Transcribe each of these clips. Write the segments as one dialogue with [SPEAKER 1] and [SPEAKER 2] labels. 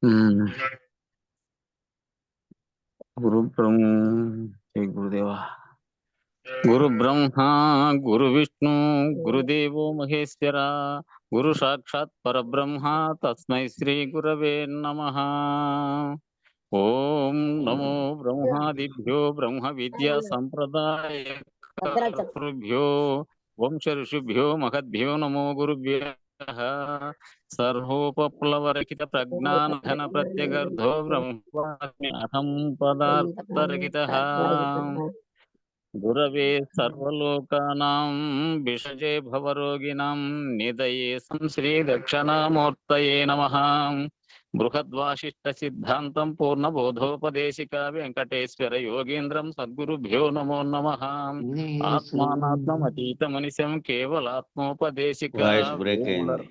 [SPEAKER 1] हम्म. गुरु ब्रह्म जय गुरुदेवा. गुरु ब्रह्मा गुरु विष्णु गुरुदेवो महेश्वरा गुरु साक्षात् परब्रह्म तस्मै श्री गुरवे नमः. ओम नमो ब्रह्मादिभ्यो ब्रह्म विद्या संप्रदाय
[SPEAKER 2] భద్రాచలం
[SPEAKER 1] कर्तृभ्यो वंश ऋषिभ्यो महद्भ्यो नमो गुरुभ्यः. सर्वोपप्लवरहित प्रज्ञान घन प्रत्यगर्धो ब्रह्मास्मि अहं पदार्थरहितः. गुरवे सर्वलोकानां विषजे भवरोगिणां निधये श्रीदक्षिणामूर्तये नमः. बृहद्वासिष्ठसिद्धान्तं पूर्णबोधोपदेशिका वेङ्कटेश्वर योगीन्द्रं सद्गुरुभ्यो नमो नमः. आत्मानात्मतीतमनिशं केवलात्मोपदेशिका
[SPEAKER 3] వాయిస్ బ్రేక్ అయింది.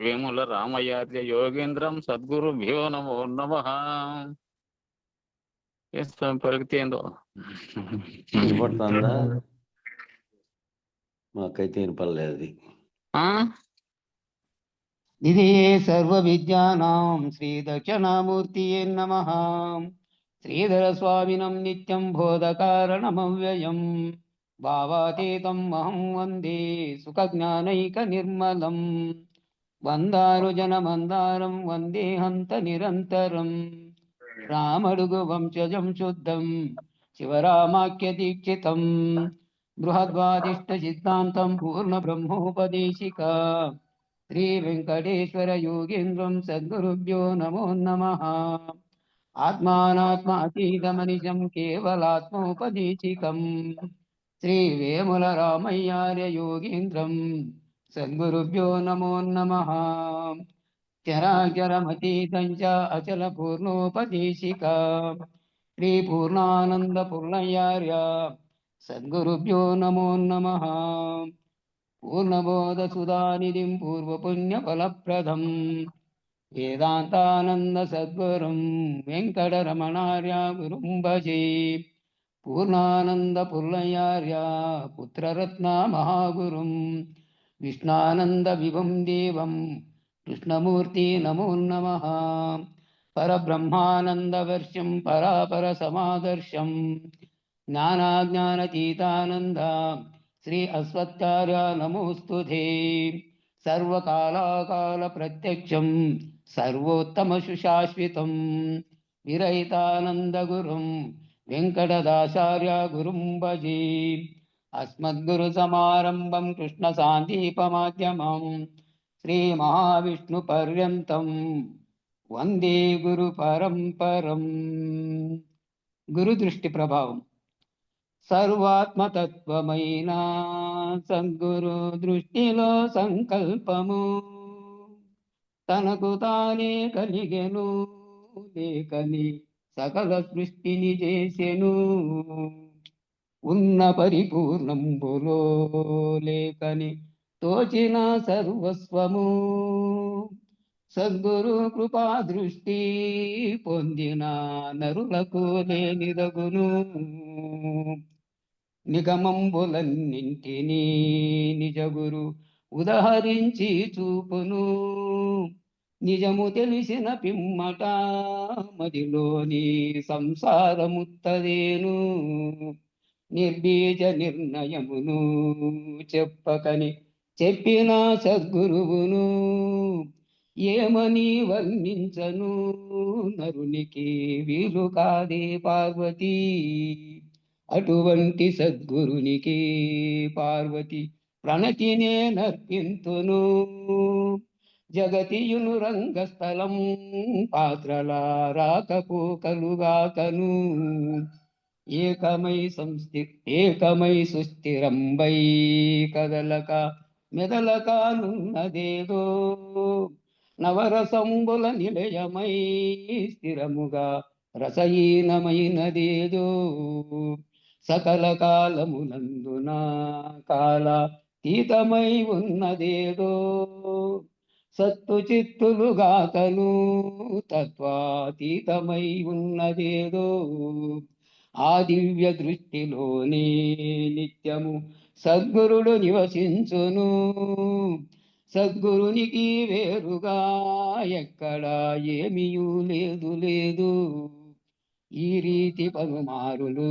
[SPEAKER 1] వేముల రామయార్య యోగేంద్రం సద్గురుభ్యో నమో నమః. ప్రగతి ఏందో
[SPEAKER 3] వినపడుతుందా? మాకైతే వినపడలేదు అది.
[SPEAKER 4] ఇదే సర్వ విద్యానాం శ్రీ దక్షిణామూర్తియే నమః. శ్రీధర స్వామినం నిత్యం బోధకారణమవ్యయం భావాతీతం అహం వందే సుఖజ్ఞానైక నిర్మలం వందారుజన మందారం వందే హంత నిరంతరం రామడుగు వంశజం శుద్ధం శివరామాఖ్య దీక్షితం బృహద్వాదిష్ట సిద్ధాంతం పూర్ణ బ్రహ్మోపదేశిక శ్రీ వెంకటేశ్వర యోగేంద్రం సద్గురుభ్యో నమో నమః. ఆత్మానాత్మ అతీతమనిశం కేవలాత్మోపదేశికం శ్రీ వేముల రామయ్యార్య యోగేంద్రం సద్గురుభ్యో నమో నమః. చరాచరమతీతం చ అచల పూర్ణోపదేశిక శ్రీ పూర్ణానంద పూర్ణయార్య సద్గురుభ్యో నమో నమః. పూర్ణబోధ సుధానిధిం పూర్వపుణ్యఫలప్రదం వేదాంతానంద సద్గురుం వెంకటరమణార్య గురుం భజే. పూర్ణానంద పుల్లయార్య పుత్రరత్న మహాగురుం విష్ణానంద విభం దేవం కృష్ణమూర్తి నమో నమః. పరబ్రహ్మానందవర్షం పరాపర సమాదర్శం జ్ఞానాజ్ఞానతీతానంద శ్రీ అశ్వత్థార్య నమోస్తుతే. సర్వకాలాకాల ప్రత్యక్షం సర్వోత్తమ సుశాశ్వతం విరహితానంద గురుం వెంకటదాచార్య గురుం భజే. అస్మద్గురు సమారంభం కృష్ణ సాందీపమాధ్యమం శ్రీ మహావిష్ణు పర్యంతం వందే గురు పరంపరం. గురు దృష్టి ప్రభావం. సర్వాత్మతత్వమైన సద్గురు దృష్టిలో సంకల్పము తనకు తానే కలిగెను లేకని సకల సృష్టిని చేసెను. ఉన్న పరిపూర్ణంబులో లేకని తోచిన సర్వస్వము సద్గురు కృపా దృష్టి పొందిన నరులకు లేనిదగును. నిగమంబులన్నింటినీ నిజగురు ఉదహరించి చూపును. నిజము తెలిసిన పిమ్మట మదిలోని సంసారముత్తదేను. నిర్బీజ నిర్ణయమును చెప్పకని చెప్పిన సద్గురువును ఏమని వర్ణించను నరునికి వీలు కాదే పార్వతీ. అటువంటి సద్గురునికి పార్వతి ప్రణతినే నర్పింతును. జగతియును రంగస్థలం పాత్రల రాకపోకలుగాకను. ఏకమై సుస్థిరంబై కదలక మెదలకానున్నదేదో నవరసంబుల నిలయమై స్థిరముగా రసహీనమైనదేదో. సకల కాలమునందున కాలాతీతమై ఉన్నదేదో సత్తు చిత్తులుగాకను తత్వాతీతమై ఉన్నదేదో. ఆ దివ్య దృష్టిలోనే నిత్యము సద్గురుడు నివసించును. సద్గురునికి వేరుగా ఎక్కడా ఏమీయూ లేదు లేదు. ఈ రీతి పలుమారులు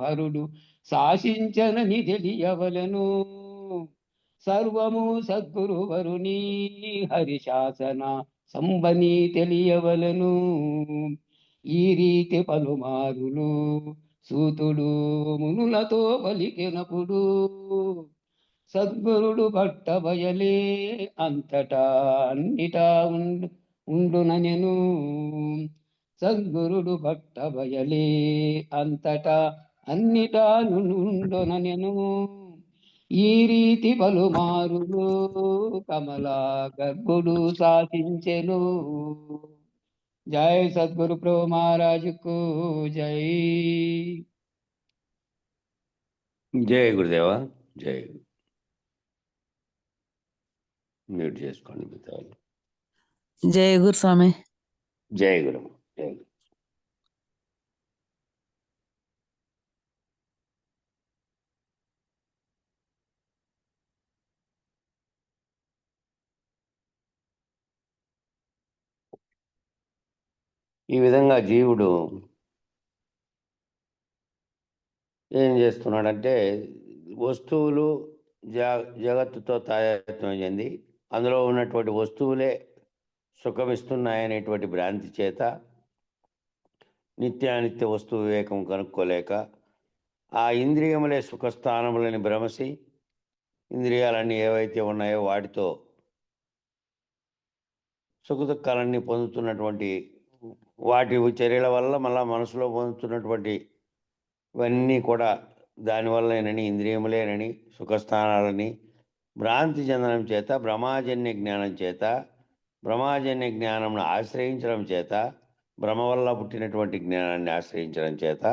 [SPEAKER 4] హరుడు శాసించనని తెలియవలను. సర్వము సద్గురువరుని హరిశాసన సంబని తెలియవలను. ఈ రీతి పలుమారులు సూతుడు మునులతో పలికినప్పుడు, సద్గురుడు పట్టబయలే అంతటా అన్నిటా ఉండుననెను. సద్గురుడు పట్టబయలే అంతటా అన్నిటా ఉండుననెను. ఈ రీతి పలుమారులు కమలా గర్భుడు శాసించెను. జై సద్గురు ప్రభు మహారాజుకు జై.
[SPEAKER 3] జై గురుదేవా. జై. మ్యూట్ చేసుకోండి మిగతాలు.
[SPEAKER 2] జై గురు స్వామి.
[SPEAKER 3] జై గురు. జై గురు. ఈ విధంగా జీవుడు ఏం చేస్తున్నాడంటే వస్తువులు జగత్తుతో తాదాత్మ్యం చెంది అందులో ఉన్నటువంటి వస్తువులే సుఖమిస్తున్నాయనేటువంటి భ్రాంతి చేత నిత్యానిత్య వస్తువు వివేకం కనుక్కోలేక ఆ ఇంద్రియములే సుఖస్థానములని భ్రమసి ఇంద్రియాలన్నీ ఏవైతే ఉన్నాయో వాటితో సుఖదుఖాలన్నీ పొందుతున్నటువంటి వాటి చర్యల వల్ల మళ్ళా మనసులో పొందుతున్నటువంటి ఇవన్నీ కూడా దానివల్లనేనని ఇంద్రియములేనని సుఖస్థానాలని భ్రాంతి చెందడం చేత భ్రమాజన్య జ్ఞానం చేత భ్రమాజన్య జ్ఞానంను ఆశ్రయించడం చేత భ్రమ వల్ల పుట్టినటువంటి జ్ఞానాన్ని ఆశ్రయించడం చేత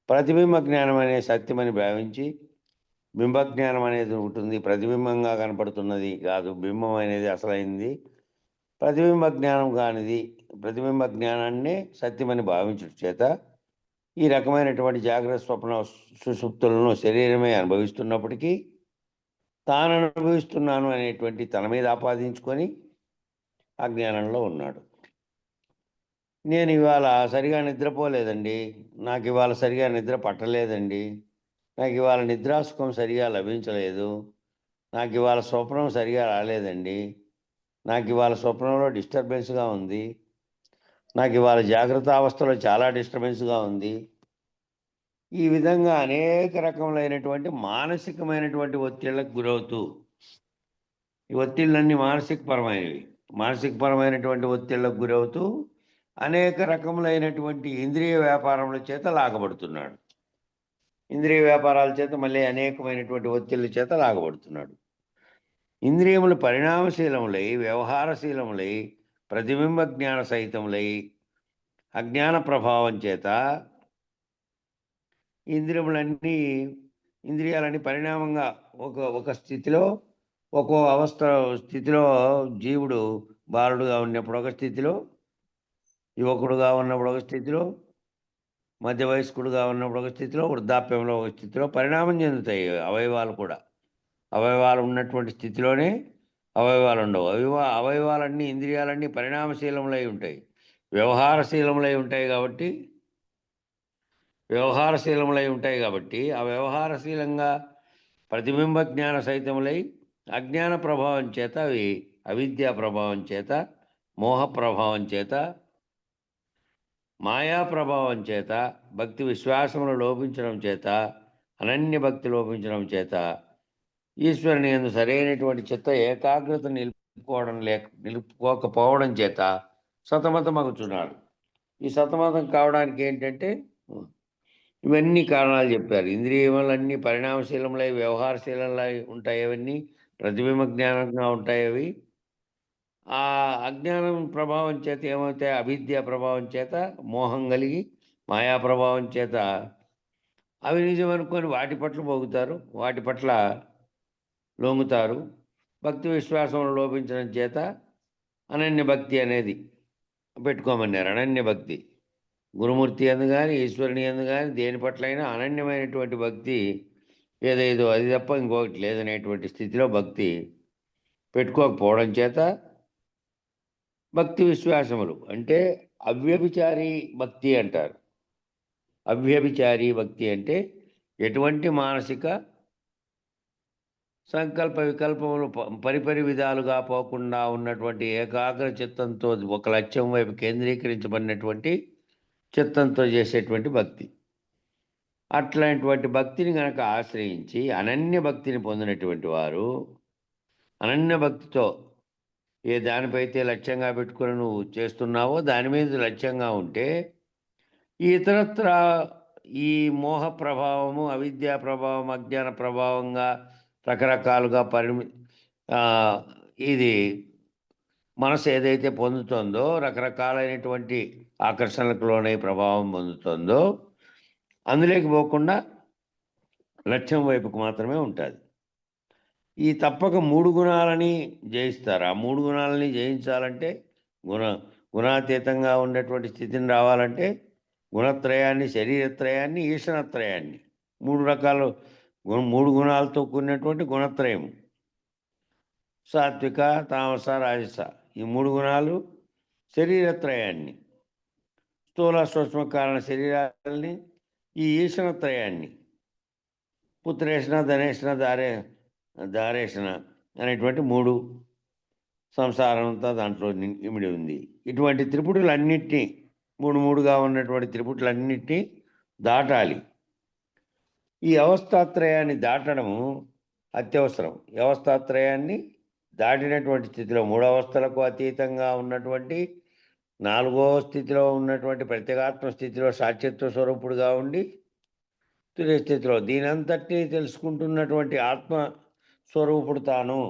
[SPEAKER 3] ప్రతిబింబ జ్ఞానం అనే సత్యమని భావించి బింబజ్ఞానం అనేది ఉంటుంది, ప్రతిబింబంగా కనపడుతున్నది కాదు, బింబం అనేది అసలైంది, ప్రతిబింబ జ్ఞానం కానిది ప్రతిబింబ జ్ఞానాన్నే సత్యమని భావించడం చేత ఈ రకమైనటువంటి జాగ్రత్త స్వప్న సుషుప్తులను శరీరమే అనుభవిస్తున్నప్పటికీ తాను అనుభవిస్తున్నాను అనేటువంటి తన మీద ఆపాదించుకొని అజ్ఞానంలో ఉన్నాడు. నేను ఇవాళ సరిగా నిద్రపోలేదండి, నాకు ఇవాళ సరిగా నిద్ర పట్టలేదండి, నాకు ఇవాళ నిద్రాసుఖం సరిగా లభించలేదు, నాకు ఇవాళ స్వప్నం సరిగా రాలేదండి, నాకు ఇవాళ స్వప్నంలో డిస్టర్బెన్స్గా ఉంది, నాకు ఇవాళ జాగ్రత్త అవస్థలో చాలా డిస్టర్బెన్స్గా ఉంది. ఈ విధంగా అనేక రకములైనటువంటి మానసికమైనటువంటి ఒత్తిళ్లకు గురవుతూ, ఈ ఒత్తిళ్ళన్నీ మానసికపరమైనటువంటి ఒత్తిళ్లకు గురవుతూ అనేక రకములైనటువంటి ఇంద్రియ వ్యాపారముల చేత లాగబడుతున్నాడు. ఇంద్రియ వ్యాపారాల చేత మళ్ళీ అనేకమైనటువంటి ఒత్తిళ్ళ చేత లాగబడుతున్నాడు. ఇంద్రియములు పరిణామశీలములై వ్యవహారశీలములై ప్రతిబింబ జ్ఞాన సహితములై అజ్ఞాన ప్రభావం చేత ఇంద్రియాలన్నీ పరిణామంగా ఒక స్థితిలో ఒక్కో స్థితిలో జీవుడు బాలుడుగా ఉన్నప్పుడు ఒక స్థితిలో, యువకుడుగా ఉన్నప్పుడు ఒక స్థితిలో, మధ్య వయస్కుడుగా ఉన్నప్పుడు ఒక స్థితిలో, వృద్ధాప్యంలో ఒక స్థితిలో పరిణామం చెందుతాయి అవయవాలు కూడా. అవయవాలు ఉన్నటువంటి స్థితిలోనే అవయవాలు ఉండవు. అవయవాలన్నీ ఇంద్రియాలన్నీ పరిణామశీలములై ఉంటాయి, వ్యవహారశీలములై ఉంటాయి కాబట్టి ఆ వ్యవహారశీలంగా ప్రతిబింబ జ్ఞాన సహితములై అజ్ఞాన ప్రభావం చేత అవి అవిద్యా ప్రభావం చేత మోహ ప్రభావం చేత మాయా ప్రభావం చేత భక్తి విశ్వాసములు లోపించడం చేత అనన్య భక్తి లోపించడం చేత ఈశ్వరుని యందు సరైనటువంటి చిత్త ఏకాగ్రత నిలుపుకోకపోవడం చేత సతమతమగుచున్నాడు. ఈ సతమతం కావడానికి ఏంటంటే ఇవన్నీ కారణాలు చెప్పారు. ఇంద్రియములన్నీ పరిణామశీలములై వ్యవహారశీలములై ఉంటాయి, అవన్నీ ప్రతిబింబ జ్ఞానంగా ఉంటాయి. అవి ఆ అజ్ఞానం ప్రభావం చేత ఏమవుతాయి, అవిద్య ప్రభావం చేత మోహం కలిగి మాయా ప్రభావం చేత అవి నిజం అనుకొని వాటి పట్ల పోగుతారు, వాటి పట్ల లొంగుతారు. భక్తి విశ్వాసంలో లోపించడం చేత అనన్య భక్తి అనేది పెట్టుకోమన్నారు. అనన్య భక్తి గురుమూర్తి ఎందు కానీ ఈశ్వరుని ఎందు కానీ దేని పట్లైనా అనన్యమైనటువంటి భక్తి, ఏదేదో అది తప్ప ఇంకొకటి లేదనేటువంటి స్థితిలో భక్తి పెట్టుకోకపోవడం చేత భక్తి విశ్వాసములు అంటే అవ్యభిచారి భక్తి అంటారు. అవ్యభిచారి భక్తి అంటే ఎటువంటి మానసిక సంకల్ప వికల్పములు పరిపరి విధాలుగా పోకుండా ఉన్నటువంటి ఏకాగ్ర చిత్తంతో ఒక లక్ష్యం వైపు కేంద్రీకరించబడినటువంటి చిత్తంతో చేసేటువంటి భక్తి. అట్లాంటి భక్తిని గనక ఆశ్రయించి అనన్య భక్తిని పొందినటువంటి వారు అనన్య భక్తితో ఏ దానిపైతే లక్ష్యంగా పెట్టుకుని నువ్వు చేస్తున్నావో దాని మీద లక్ష్యంగా ఉంటే ఇతరత్ర ఈ మోహ ప్రభావము, అవిద్యా ప్రభావం, అజ్ఞాన ప్రభావంగా రకరకాలుగా ఇది మనసు ఏదైతే పొందుతుందో రకరకాలైనటువంటి ఆకర్షణలకు లోనై ప్రభావం పొందుతుందో అందులోకి పోకుండా లక్ష్యం వైపుకు మాత్రమే ఉంటుంది. ఈ తప్పక 3 గుణాలని జయిస్తారు. ఆ 3 గుణాలని జయించాలంటే గుణాతీతంగా ఉన్నటువంటి స్థితిని రావాలంటే గుణత్రయాన్ని, శరీరత్రయాన్ని, ఈశనత్రయాన్ని 3 రకాలు 3 గుణాలతో కూడినటువంటి గుణత్రయం సాత్విక, తామస, రాజస ఈ 3 గుణాలు శరీరత్రయాన్ని, స్థూల సూక్ష్మ కారణ శరీరాలని, ఈ ఈశనత్రయాన్ని పుత్రేషణ, ధనేషణ, దారేషణ అనేటువంటి 3 సంసారంతో దాంట్లో ఇమిడి ఉంది. ఇటువంటి త్రిపుటులన్నిటినీ 3 ఉన్నటువంటి త్రిపుటులన్నిటినీ దాటాలి. ఈ అవస్థాత్రయాన్ని దాటడము అత్యవసరం. ఈ అవస్థాత్రయాన్ని దాటినటువంటి స్థితిలో 3 అవస్థలకు అతీతంగా ఉన్నటువంటి 4వ స్థితిలో ఉన్నటువంటి ప్రత్యేగాత్మ స్థితిలో సాక్షిత్వ స్వరూపుడుగా ఉండి తుది స్థితిలో దీనంతటినీ తెలుసుకుంటున్నటువంటి ఆత్మ స్వరూపుడు తాను.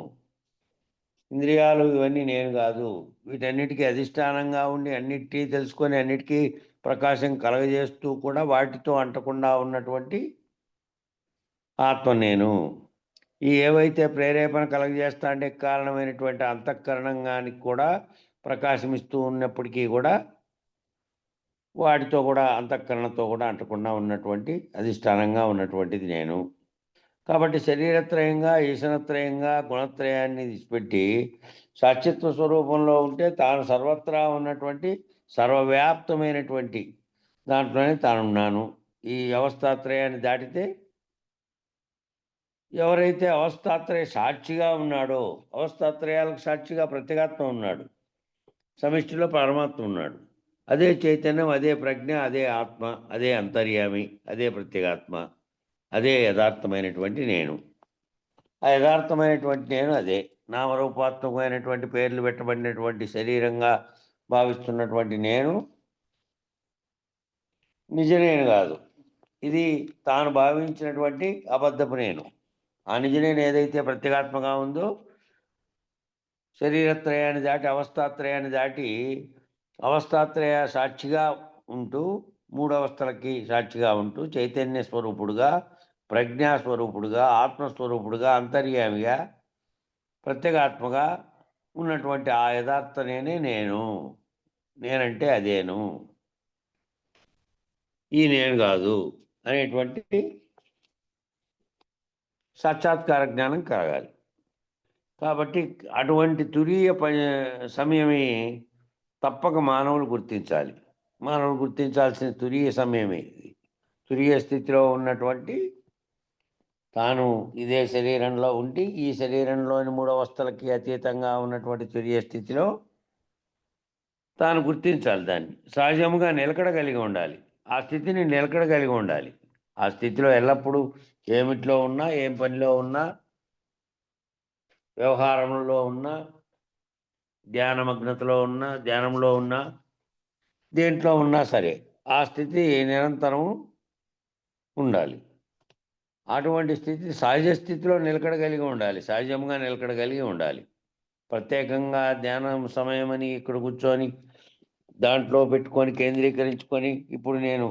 [SPEAKER 3] ఇంద్రియాలు ఇవన్నీ నేను కాదు, వీటన్నిటికీ అధిష్టానంగా ఉండి అన్నిటికీ తెలుసుకొని అన్నిటికీ ప్రకాశం కలగజేస్తూ కూడా వాటితో అంటకుండా ఉన్నటువంటి ఆత్మ నేను. ఈ ఏవైతే ప్రేరేపణ కలగజేస్తా అంటే కారణమైనటువంటి అంతఃకరణంగానికి కూడా ప్రకాశమిస్తూ ఉన్నప్పటికీ కూడా వాటితో కూడా అంతఃకరణతో కూడా అంటకుండా ఉన్నటువంటి అధిష్టానంగా ఉన్నటువంటిది నేను. కాబట్టి శరీరత్రయంగా, ఈశనత్రయంగా, గుణత్రయాన్ని విడిచిపెట్టి సాక్షిత్వ స్వరూపంలో ఉంటే తాను సర్వత్రా ఉన్నటువంటి సర్వవ్యాప్తమైనటువంటి దాంట్లోనే తానున్నాను. ఈ అవస్థాత్రయాన్ని దాటితే ఎవరైతే అవస్థాత్రయ సాక్షిగా ఉన్నాడో, అవస్థాత్రయాలకు సాక్షిగా ప్రత్యేగాత్మ ఉన్నాడు, సమిష్టిలో పరమాత్మ ఉన్నాడు, అదే చైతన్యం, అదే ప్రజ్ఞ, అదే ఆత్మ, అదే అంతర్యామి, అదే ప్రత్యేగాత్మ, అదే యథార్థమైనటువంటి నేను. ఆ యథార్థమైనటువంటి నేను అదే నామరూపాత్మకమైనటువంటి పేర్లు పెట్టబడినటువంటి శరీరంగా భావిస్తున్నటువంటి నేను నిజ నేను కాదు. ఇది తాను భావించినటువంటి అబద్ధపు నేను. ఆ నిజ నేను ఏదైతే ప్రత్యేగాత్మగా ఉందో శరీరత్రయాన్ని దాటి అవస్థాత్రయాన్ని దాటి అవస్థాత్రయ సాక్షిగా ఉంటూ 3 అవస్థలకి సాక్షిగా ఉంటూ చైతన్య స్వరూపుడుగా, ప్రజ్ఞాస్వరూపుడుగా, ఆత్మస్వరూపుడుగా, అంతర్యామిగా, ప్రత్యేగాత్మగా ఉన్నటువంటి ఆ యథార్థ నేనే నేను. నేనంటే అదేను, ఈ నేను కాదు అనేటువంటి సాక్షాత్కార జ్ఞానం కలగాలి. కాబట్టి అటువంటి తురీయ సమయమే తప్పక మానవులు గుర్తించాలి. మానవులు గుర్తించాల్సిన తురీయ సమయమే. తురీయ స్థితిలో ఉన్నటువంటి తాను ఇదే శరీరంలో ఉండి ఈ శరీరంలోని 3 అవస్థలకి అతీతంగా ఉన్నటువంటి తురీయ స్థితిలో తాను గుర్తించాలి. దాన్ని సహజముగా నిలకడగలిగి ఉండాలి. ఆ స్థితిని నిలకడగలిగి ఉండాలి. ఆ స్థితిలో ఎల్లప్పుడూ ఏమిట్లో ఉన్నా, ఏం పనిలో ఉన్నా, వ్యవహారంలో ఉన్నా, ధ్యానమగ్నతలో ఉన్నా, ధ్యానంలో ఉన్నా, దేంట్లో ఉన్నా సరే ఆ స్థితి నిరంతరం ఉండాలి. అటువంటి స్థితి సహజ స్థితిలో నిలకడగలిగి ఉండాలి, సహజంగా నిలకడగలిగి ఉండాలి. ప్రత్యేకంగా ధ్యానం సమయమని ఇక్కడ కూర్చొని దాంట్లో పెట్టుకొని కేంద్రీకరించుకొని ఇప్పుడు నేను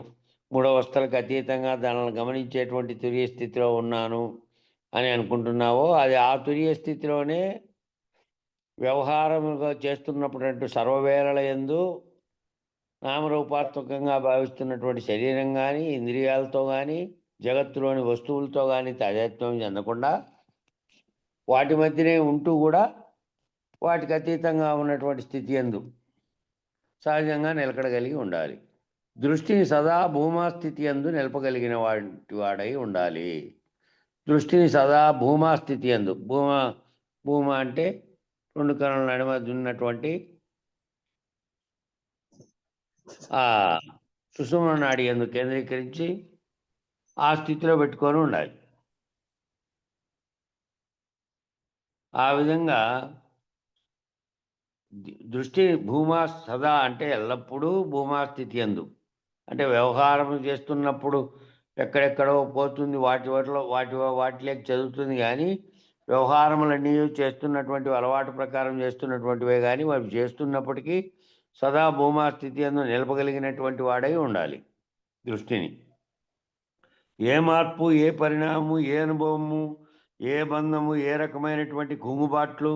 [SPEAKER 3] 3 అవస్థలకు అతీతంగా దానిని గమనించేటువంటి తురీయ స్థితిలో ఉన్నాను అని అనుకుంటున్నావో అది ఆ తురీయ స్థితిలోనే వ్యవహారముగా చేస్తున్నప్పుడు సర్వవేళల యందు నామరూపాత్మకంగా భావిస్తున్నటువంటి శరీరం కానీ, ఇంద్రియాలతో కానీ, జగత్తులోని వస్తువులతో కానీ తాదాత్మ్యం చెందకుండా వాటి మధ్యనే ఉంటూ కూడా వాటికి అతీతంగా ఉన్నటువంటి స్థితి యందు సహజంగా నిలకడగలిగి ఉండాలి. దృష్టిని సదా భూమా స్థితి యందు నిలపగలిగిన వాడై ఉండాలి. దృష్టిని సదా భూమా స్థితి యందు, భూమా అంటే 2 కనుల నడుమ ఉన్నటువంటి ఆ సుషుమ్న నాడి యందు కేంద్రీకరించి ఆ స్థితిలో పెట్టుకొని ఉండాలి. ఆ విధంగా దృష్టి భూమా సదా అంటే ఎల్లప్పుడూ భూమా స్థితి యందు, అంటే వ్యవహారం చేస్తున్నప్పుడు ఎక్కడెక్కడో పోతుంది, వాటిలోకి చదువుతుంది, కానీ వ్యవహారములన్నీ చేస్తున్నటువంటి అలవాటు ప్రకారం చేస్తున్నటువంటివే కానీ అవి చేస్తున్నప్పటికీ సదా భూమా స్థితి యందు నిలపగలిగినటువంటి వాడై ఉండాలి దృష్టిని. ఏ మార్పు, ఏ పరిణామము, ఏ అనుభవము, ఏ బంధము, ఏ రకమైనటువంటి కుంగుబాట్లు,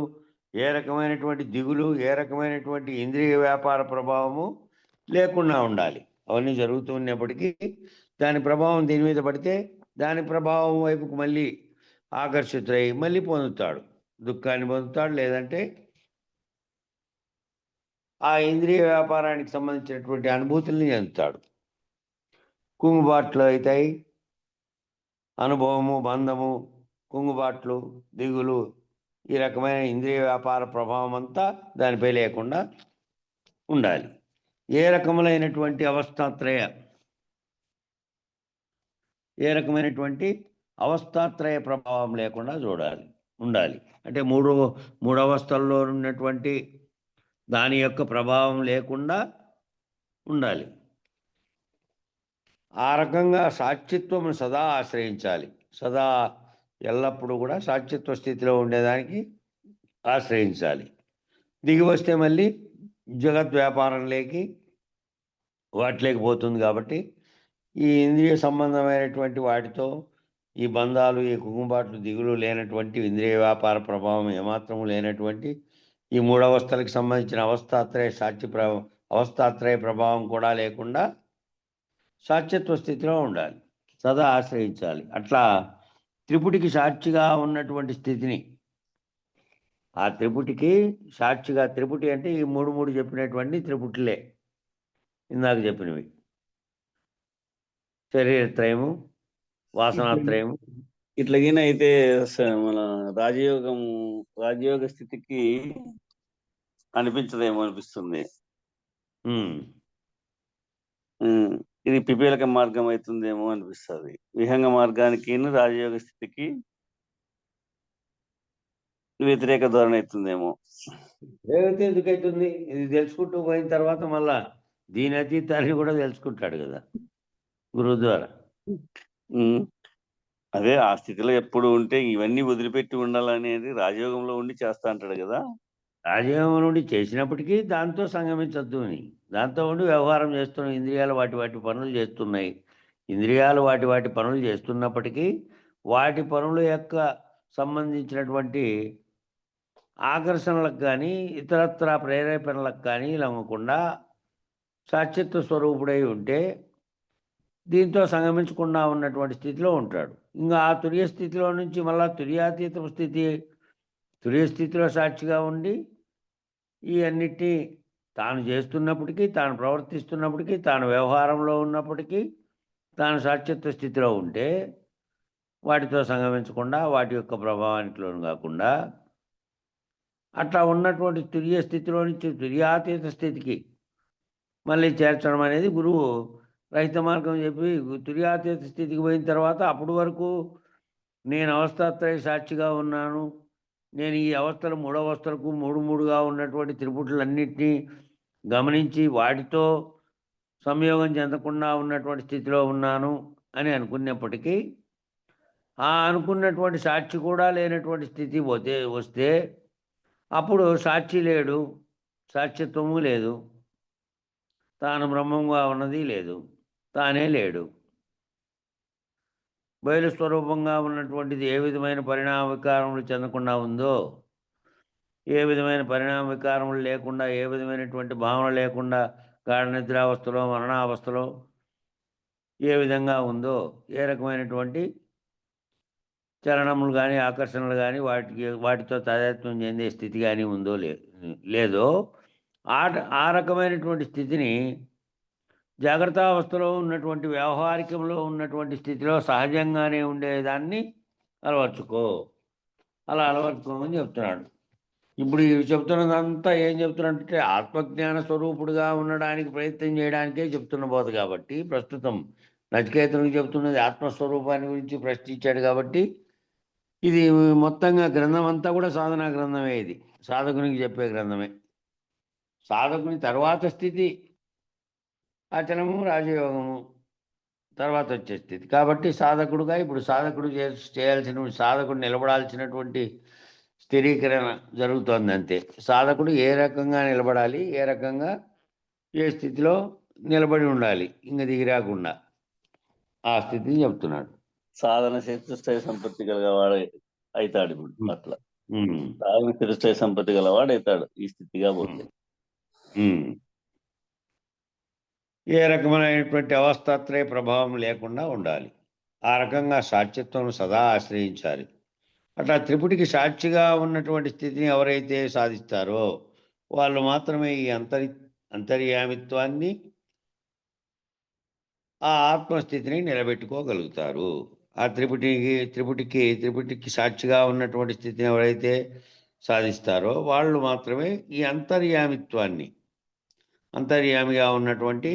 [SPEAKER 3] ఏ రకమైనటువంటి దిగులు, ఏ రకమైనటువంటి ఇంద్రియ వ్యాపార ప్రభావము లేకుండా ఉండాలి. అవన్నీ జరుగుతున్నప్పటికీ దాని ప్రభావం దీని మీద పడితే దాని ప్రభావం వైపుకు మళ్ళీ ఆకర్షితులై మళ్ళీ పొందుతాడు, దుఃఖాన్ని పొందుతాడు, లేదంటే ఆ ఇంద్రియ వ్యాపారానికి సంబంధించినటువంటి అనుభూతుల్ని చెందుతాడు. కుంగుబాట్లు అవుతాయి, అనుభవము, బంధము, కుంగుబాట్లు, దిగులు, ఈ రకమైన ఇంద్రియ వ్యాపార ప్రభావం అంతా దానిపై లేకుండా ఉండాలి. ఏ రకమైనటువంటి అవస్థాత్రయ ప్రభావం లేకుండా ఉండాలి. అంటే మూడు అవస్థల్లో ఉన్నటువంటి దాని యొక్క ప్రభావం లేకుండా ఉండాలి. ఆ రకంగా సాక్షిత్వం సదా ఆశ్రయించాలి. సదా ఎల్లప్పుడూ కూడా సాక్షిత్వ స్థితిలో ఉండేదానికి ఆశ్రయించాలి. దిగి వస్తే మళ్ళీ జగత్ వ్యాపారంలోకి వాటిలోకి పోతుంది. కాబట్టి ఈ ఇంద్రియ సంబంధమైనటువంటి వాటితో ఈ బంధాలు, ఈ కుంగుబాట్లు, దిగులు లేనటువంటి ఇంద్రియ వ్యాపార ప్రభావం ఏమాత్రము లేనటువంటి ఈ 3 అవస్థలకు సంబంధించిన అవస్థాత్రయ ప్రభావం కూడా లేకుండా సాక్షిత్వ స్థితిలో ఉండాలి, సదా ఆశ్రయించాలి. అట్లా త్రిపుటికి సాక్షిగా ఉన్నటువంటి స్థితిని, ఆ త్రిపుటికి సాక్షిగా, త్రిపుటి అంటే ఈ మూడు చెప్పినటువంటి త్రిపుటిలే ఇందాక చెప్పినవి, శరీరత్రయము, వాసనాత్రయము.
[SPEAKER 1] ఇట్లాగిన అయితే మన రాజయోగ స్థితికి అనిపించదేమో అనిపిస్తుంది. ఇది పిపీలక మార్గం అవుతుందేమో అనిపిస్తుంది. విహంగ మార్గానికి రాజయోగ స్థితికి వ్యతిరేక ధోరణి అవుతుందేమో.
[SPEAKER 3] ఎందుకైతుంది? ఇది తెలుసుకుంటూ పోయిన తర్వాత మళ్ళా దీని అతీతాన్ని కూడా తెలుసుకుంటాడు కదా గురువు ద్వారా.
[SPEAKER 1] అదే ఆ స్థితిలో ఎప్పుడు ఉంటే ఇవన్నీ వదిలిపెట్టి ఉండాలనేది రాజయోగంలో ఉండి చేస్తా అంటాడు కదా.
[SPEAKER 3] రాజయోగం నుండి చేసినప్పటికీ దాంతో సంగమించద్దు అని, దాంతో ఉండి వ్యవహారం చేస్తున్నాయి. ఇంద్రియాలు వాటి పనులు చేస్తున్నాయి. ఇంద్రియాలు వాటి పనులు చేస్తున్నప్పటికీ వాటి పనుల యొక్క సంబంధించినటువంటి ఆకర్షణలకు కానీ ఇతరత్ర ప్రేరేపణలకు కానీ లొంగకుండా సాక్షిత్వ స్వరూపుడై ఉంటే దీంతో సంగమించకుండా ఉన్నటువంటి స్థితిలో ఉంటాడు. ఇంకా ఆ తురియ స్థితిలో నుంచి మళ్ళా తుర్యాతీత తురియ స్థితిలో సాక్షిగా ఉండి ఈ అన్నిటినీ తాను చేస్తున్నప్పటికీ, తాను ప్రవర్తిస్తున్నప్పటికీ, తాను వ్యవహారంలో ఉన్నప్పటికీ తాను సాక్షిత్వ స్థితిలో ఉంటే వాటితో సంగమించకుండా వాటి యొక్క ప్రభావానికి లోను కాకుండా అట్లా ఉన్నటువంటి తురియ స్థితిలో నుంచి తుర్యాతీత స్థితికి మళ్ళీ చేర్చడం అనేది గురువు రహిత మార్గం చెప్పి తుర్యాతీత స్థితికి పోయిన తర్వాత అప్పటి వరకు నేను అవస్థాత్రయ సాక్షిగా ఉన్నాను, నేను ఈ అవస్థలు 3 అవస్థలకు 3గా ఉన్నటువంటి త్రిపుటులన్నింటినీ గమనించి వాటితో సంయోగం చెందకుండా ఉన్నటువంటి స్థితిలో ఉన్నాను అని అనుకున్నప్పటికీ ఆ అనుకున్నటువంటి సాక్షి కూడా లేనటువంటి స్థితి వస్తే అప్పుడు సాక్షి లేడు, సాక్షిత్వము లేదు, తాను బ్రహ్మంగా ఉన్నది లేదు, తానే లేడు. బయలు స్వరూపంగా ఉన్నటువంటిది ఏ విధమైన పరిణామ వికారములు చెందకుండా ఉందో, ఏ విధమైన పరిణామ వికారములు లేకుండా, ఏ విధమైనటువంటి భావన లేకుండా గాఢ నిద్రావస్థలో, మరణావస్థలో ఏ విధంగా ఉందో, ఏ రకమైనటువంటి చలనములు కానీ ఆకర్షణలు కానీ వాటితో తాదాత్మ్యం చెందే స్థితి కానీ ఉందో లేదో ఆ రకమైనటువంటి స్థితిని జాగ్రత్తావస్థలో ఉన్నటువంటి వ్యవహారికంలో ఉన్నటువంటి స్థితిలో సహజంగానే ఉండేదాన్ని అలవర్చుకో. అలా అలవర్చుకోమని చెప్తున్నాడు. ఇప్పుడు ఇవి చెప్తున్నదంతా ఏం చెప్తున్నట్టే ఆత్మజ్ఞాన స్వరూపుడుగా ఉండడానికి ప్రయత్నం చేయడానికే చెప్తున్న బోధ కాబట్టి, ప్రస్తుతం నచికేతునికి చెప్తున్నది ఆత్మస్వరూపాన్ని గురించి ప్రశ్నించాడు కాబట్టి, ఇది మొత్తంగా గ్రంథం అంతా కూడా సాధనా గ్రంథమే. ఇది సాధకునికి చెప్పే గ్రంథమే. సాధకుని తర్వాత స్థితి అచలము రాజయోగము తర్వాత వచ్చే స్థితి కాబట్టి సాధకుడుగా ఇప్పుడు సాధకుడు చేయాల్సిన సాధకుడు నిలబడాల్సినటువంటి స్థిరీకరణ జరుగుతోంది అంతే. సాధకుడు ఏ రకంగా నిలబడాలి, ఏ రకంగా ఏ స్థితిలో నిలబడి ఉండాలి, ఇంకా దిగి రాకుండా ఆ స్థితిని చెప్తున్నాడు.
[SPEAKER 1] సాధన చతుష్టయ సంపత్తి గలవాడు అవుతాడు. ఇప్పుడు అట్లా సాధన చతుష్టయ సంపత్తి గలవాడు అవుతాడు ఈ స్థితిగా పోతే.
[SPEAKER 3] ఏ రకమైనటువంటి అవస్థాత్రయ ప్రభావం లేకుండా ఉండాలి. ఆ రకంగా సాక్షిత్వం సదా ఆశ్రయించాలి. అట్లా త్రిపుటికి సాక్షిగా ఉన్నటువంటి స్థితిని ఎవరైతే సాధిస్తారో వాళ్ళు మాత్రమే ఈ అంతర్యామిత్వాన్ని, ఆ ఆత్మస్థితిని నిలబెట్టుకోగలుగుతారు. ఆ త్రిపుటికి సాక్షిగా ఉన్నటువంటి స్థితిని ఎవరైతే సాధిస్తారో వాళ్ళు మాత్రమే ఈ అంతర్యామిగా ఉన్నటువంటి,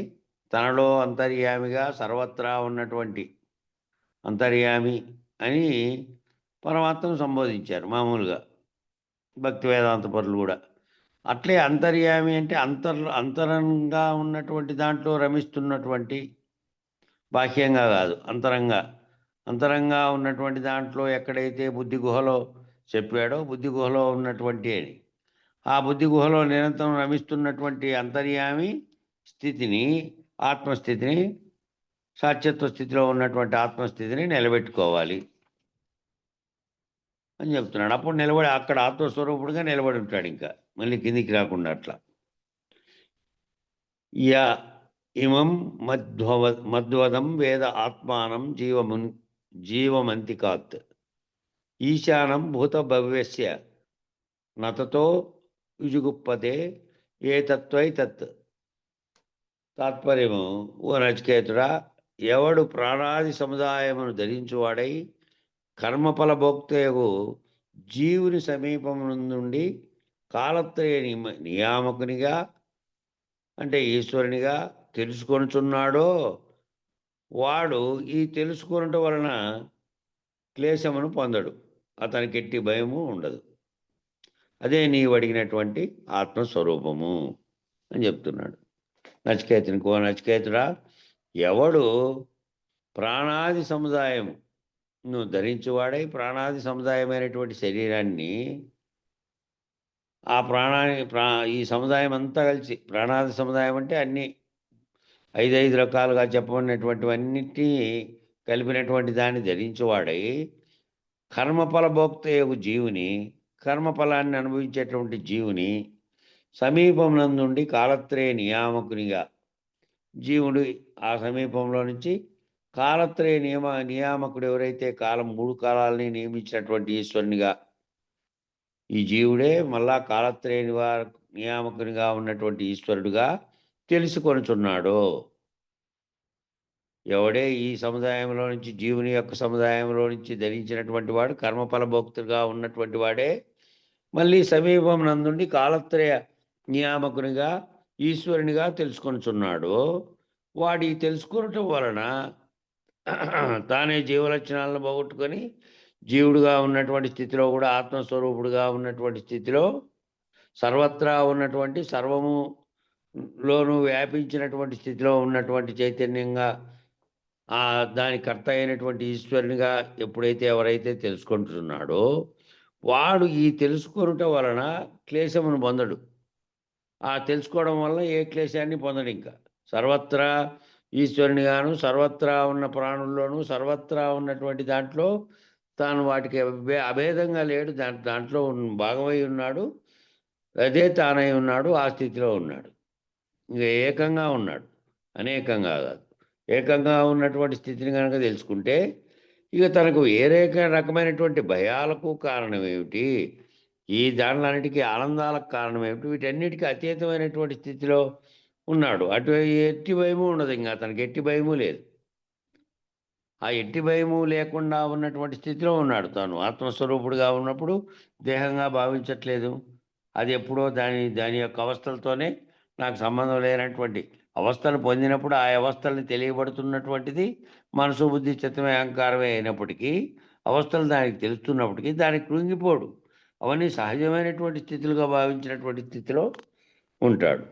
[SPEAKER 3] తనలో అంతర్యామిగా సర్వత్రా ఉన్నటువంటి అంతర్యామి అని పరమాత్మను సంబోధించారు మామూలుగా భక్తి వేదాంత పరులు కూడా. అట్లే అంతర్యామి అంటే అంతరంగా ఉన్నటువంటి దాంట్లో రమిస్తున్నటువంటి, బాహ్యంగా కాదు, అంతరంగా ఉన్నటువంటి దాంట్లో ఎక్కడైతే బుద్ధి గుహలో చెప్పాడో బుద్ధి గుహలో ఉన్నటువంటి అని, ఆ బుద్ధి గుహలో నిరంతరం రమిస్తున్నటువంటి అంతర్యామి స్థితిని, ఆత్మస్థితిని, సాక్షిత్వ స్థితిలో ఉన్నటువంటి ఆత్మస్థితిని నిలబెట్టుకోవాలి అని చెప్తున్నాడు. అప్పుడు అక్కడ ఆత్మస్వరూపుడుగా నిలబడి ఉంటాడు, ఇంకా మళ్ళీ కిందికి రాకుండా. అట్లా యా ఇమం మధ్వదం వేద ఆత్మానం జీవమంతికాత్ ఈశానం భూత భవ్యస్య నతతో యుజుగుప్పతే ఏ తత్వై తత్. తాత్పర్యము, ఓ నచికేతుడా, ఎవడు ప్రాణాది సముదాయమును ధరించువాడై కర్మఫల భోక్తయగు జీవుని సమీపం నుండి కాలత్రయ నియామకునిగా అంటే ఈశ్వరునిగా తెలుసుకొనుచున్నాడో వాడు ఈ తెలుసుకొనటం వలన క్లేశమును పొందడు, అతనికి ఎట్టి భయము ఉండదు. అదే నీవు అడిగినటువంటి ఆత్మస్వరూపము అని చెప్తున్నాడు నచికేతునికి. ఓ నచికేతుడా, ఎవడు ప్రాణాది సముదాయము నువ్వు ధరించువాడై ప్రాణాది సముదాయమైనటువంటి శరీరాన్ని, ఆ ఈ సముదాయం అంతా కలిసి, ప్రాణాది సముదాయం అంటే అన్నీ 5 రకాలుగా చెప్పబడినటువంటివన్నిటినీ కలిపినటువంటి దాన్ని ధరించువాడై కర్మఫల భోక్తయగు జీవుని, కర్మఫలాన్ని అనుభవించేటువంటి జీవుని సమీపం నందుండి కాలత్రయ నియామకునిగా, జీవుడు ఆ సమీపంలో నుంచి కాలత్రయ నియామకుడు ఎవరైతే 3 కాలాలని నియమించినటువంటి ఈశ్వరునిగా, ఈ జీవుడే మళ్ళా కాలత్రయ నియామకునిగా ఉన్నటువంటి ఈశ్వరుడుగా తెలుసుకొనుచున్నాడో, ఎవడే ఈ సముదాయంలో నుంచి, జీవుని యొక్క సముదాయంలో నుంచి ధరించినటువంటి వాడు, కర్మఫల భోక్తుగా ఉన్నటువంటి వాడే మళ్ళీ సమీపం నందుండి కాలత్రయ నియామకునిగా ఈశ్వరునిగా తెలుసుకొనుచున్నాడు. వాడి తెలుసుకోవటం వలన తానే జీవలక్షణాలను పోగొట్టుకొని జీవుడుగా ఉన్నటువంటి స్థితిలో కూడా ఆత్మస్వరూపుడుగా ఉన్నటువంటి స్థితిలో సర్వత్రా ఉన్నటువంటి, సర్వములోనూ వ్యాపించినటువంటి స్థితిలో ఉన్నటువంటి చైతన్యంగా, దాని కర్త అయినటువంటి ఈశ్వరునిగా ఎప్పుడైతే ఎవరైతే తెలుసుకుంటున్నాడో వాడు ఈ తెలుసుకొనుట వలన క్లేశమును పొందడు. ఆ తెలుసుకోవడం వల్ల ఏ క్లేశాన్ని పొందడు. ఇంకా సర్వత్రా ఈశ్వరునిగాను, సర్వత్రా ఉన్న ప్రాణుల్లోనూ, సర్వత్రా ఉన్నటువంటి దాంట్లో తాను వాటికి అభేదంగా లేడు, దాంట్లో భాగమై ఉన్నాడు, అదే తానై ఉన్నాడు, ఆ స్థితిలో ఉన్నాడు. ఇంకా ఏకంగా ఉన్నాడు, అనేకంగా కాదు. ఏకంగా ఉన్నటువంటి స్థితిని కనుక తెలుసుకుంటే ఇక తనకు వేరే రకమైనటువంటి భయాలకు కారణం ఏమిటి, ఈ దానిలన్నిటికీ ఆనందాలకు కారణం ఏమిటి, వీటన్నిటికీ అతీతమైనటువంటి స్థితిలో ఉన్నాడు. అటు ఎట్టి భయము ఉండదు, ఇంకా అతనికి ఎట్టి భయము లేదు. ఆ ఎట్టి భయము లేకుండా ఉన్నటువంటి స్థితిలో ఉన్నాడు. తాను ఆత్మస్వరూపుడుగా ఉన్నప్పుడు దేహంగా భావించట్లేదు. అది ఎప్పుడో దాని యొక్క అవస్థలతోనే నాకు సంబంధం లేనటువంటి అవస్థలు పొందినప్పుడు ఆ అవస్థల్ని తెలియబడుతున్నటువంటిది మనసు, బుద్ధి, చిత్తమే, అహంకారమే అయినప్పటికీ, అవస్థలు దానికి తెలుస్తున్నప్పటికీ దానికి కృంగిపోడు. అవన్నీ సహజమైనటువంటి స్థితులుగా భావించినటువంటి స్థితిలో ఉంటాడు.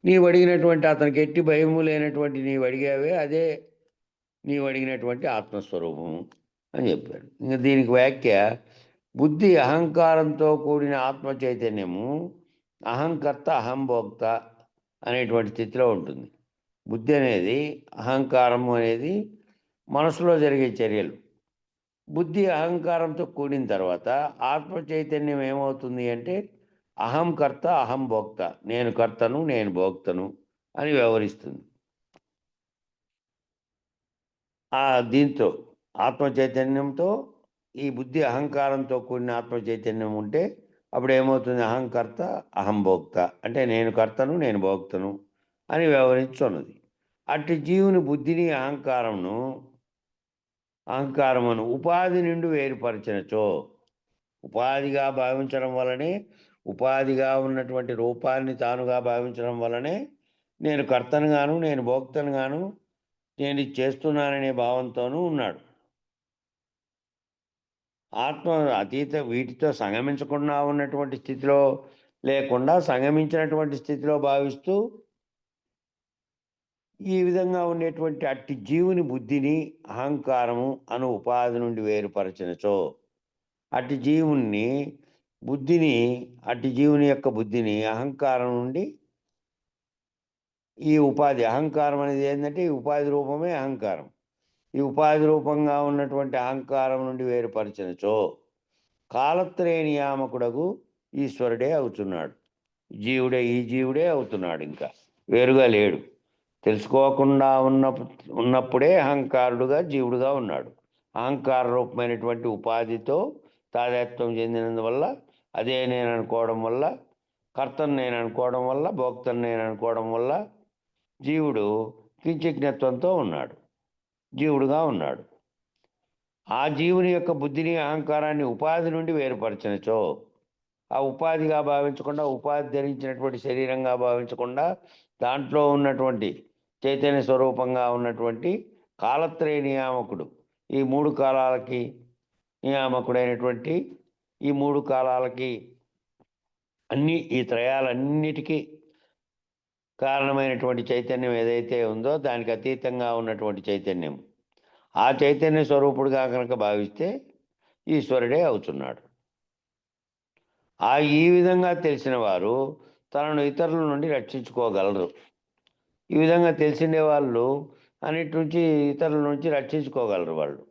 [SPEAKER 3] నీవు అడిగినటువంటి అతనికి ఎట్టి భయము లేనటువంటి నీవు అడిగావే, అదే నీవు అడిగినటువంటి ఆత్మస్వరూపము అని చెప్పాడు. ఇంకా దీనికి వ్యాఖ్య, బుద్ధి అహంకారంతో కూడిన ఆత్మ చైతన్యము అహంకర్త అహంభోక్త అనేటువంటి స్థితిలో ఉంటుంది. బుద్ధి అనేది, అహంకారము అనేది మనసులో జరిగే చర్యలు. బుద్ధి అహంకారంతో కూడిన తర్వాత ఆత్మ చైతన్యం ఏమవుతుంది అంటే అహంకర్త అహంభోక్త, నేను కర్తను నేను భోక్తను అని వ్యవహరిస్తుంది. దీంతో ఆత్మ చైతన్యంతో ఈ బుద్ధి అహంకారంతో కూడిన ఆత్మ చైతన్యం ఉంటే అప్పుడు ఏమవుతుంది, అహంకర్త అహంభోక్త అంటే నేను కర్తను నేను భోక్తను అని వ్యవహరించున్నది. అట్టి జీవుని బుద్ధిని అహంకారమును ఉపాధి నుండి వేరుపరచినచో, ఉపాధిగా భావించడం వలనే, ఉపాధిగా ఉన్నటువంటి రూపాన్ని తానుగా భావించడం వలనే నేను కర్తనుగాను నేను భోక్తనుగాను నేను ఇది చేస్తున్నాననే భావంతోనూ ఉన్నాడు. ఆత్మ అతీత వీటితో సంగమించకుండా ఉన్నటువంటి స్థితిలో లేకుండా సంగమించినటువంటి స్థితిలో భావిస్తూ ఈ విధంగా ఉండేటువంటి అట్టి జీవుని బుద్ధిని అహంకారము అను ఉపాధి నుండి వేరుపరచినచో, అట్టి జీవుని యొక్క బుద్ధిని అహంకారం నుండి, ఈ ఉపాధి అహంకారం అనేది ఏంటంటే ఈ ఉపాధి రూపమే అహంకారం, ఈ ఉపాధి రూపంగా ఉన్నటువంటి అహంకారం నుండి వేరుపరచినచో కాలత్రయ నియామకుడగు ఈశ్వరుడే అవుతున్నాడు. ఈ జీవుడే అవుతున్నాడు, ఇంకా వేరుగా లేడు. తెలుసుకోకుండా ఉన్నప్పుడే అహంకారుడుగా జీవుడుగా ఉన్నాడు. అహంకార రూపమైనటువంటి ఉపాధితో తాదాత్మ్యం చెందినందువల్ల, అదే నేను అనుకోవడం వల్ల, కర్తను నేను అనుకోవడం వల్ల, భోక్తను నేను అనుకోవడం వల్ల జీవుడు కించిజ్ఞత్వంతో ఉన్నాడు, జీవుడుగా ఉన్నాడు. ఆ జీవుని యొక్క బుద్ధిని అహంకారాన్ని ఉపాధి నుండి వేరుపరచినచో, ఆ ఉపాధిగా భావించకుండా, ఉపాధి ధరించినటువంటి శరీరంగా భావించకుండా, దాంట్లో ఉన్నటువంటి చైతన్య స్వరూపంగా ఉన్నటువంటి కాలత్రయ నియామకుడు, ఈ మూడు కాలాలకి నియామకుడైనటువంటి, ఈ మూడు కాలాలకి ఈ త్రయాలన్నిటికీ కారణమైనటువంటి చైతన్యం ఏదైతే ఉందో దానికి అతీతంగా ఉన్నటువంటి చైతన్యం, ఆ చైతన్య స్వరూపుడుగా కనుక భావిస్తే ఈశ్వరుడే అవుతున్నాడు. ఈ విధంగా తెలిసిన వారు తనను ఇతరుల నుండి రక్షించుకోగలరు. ఈ విధంగా తెలిసిండే వాళ్ళు అన్నిటి నుంచి ఇతరుల నుంచి రక్షించుకోగలరు. వాళ్ళు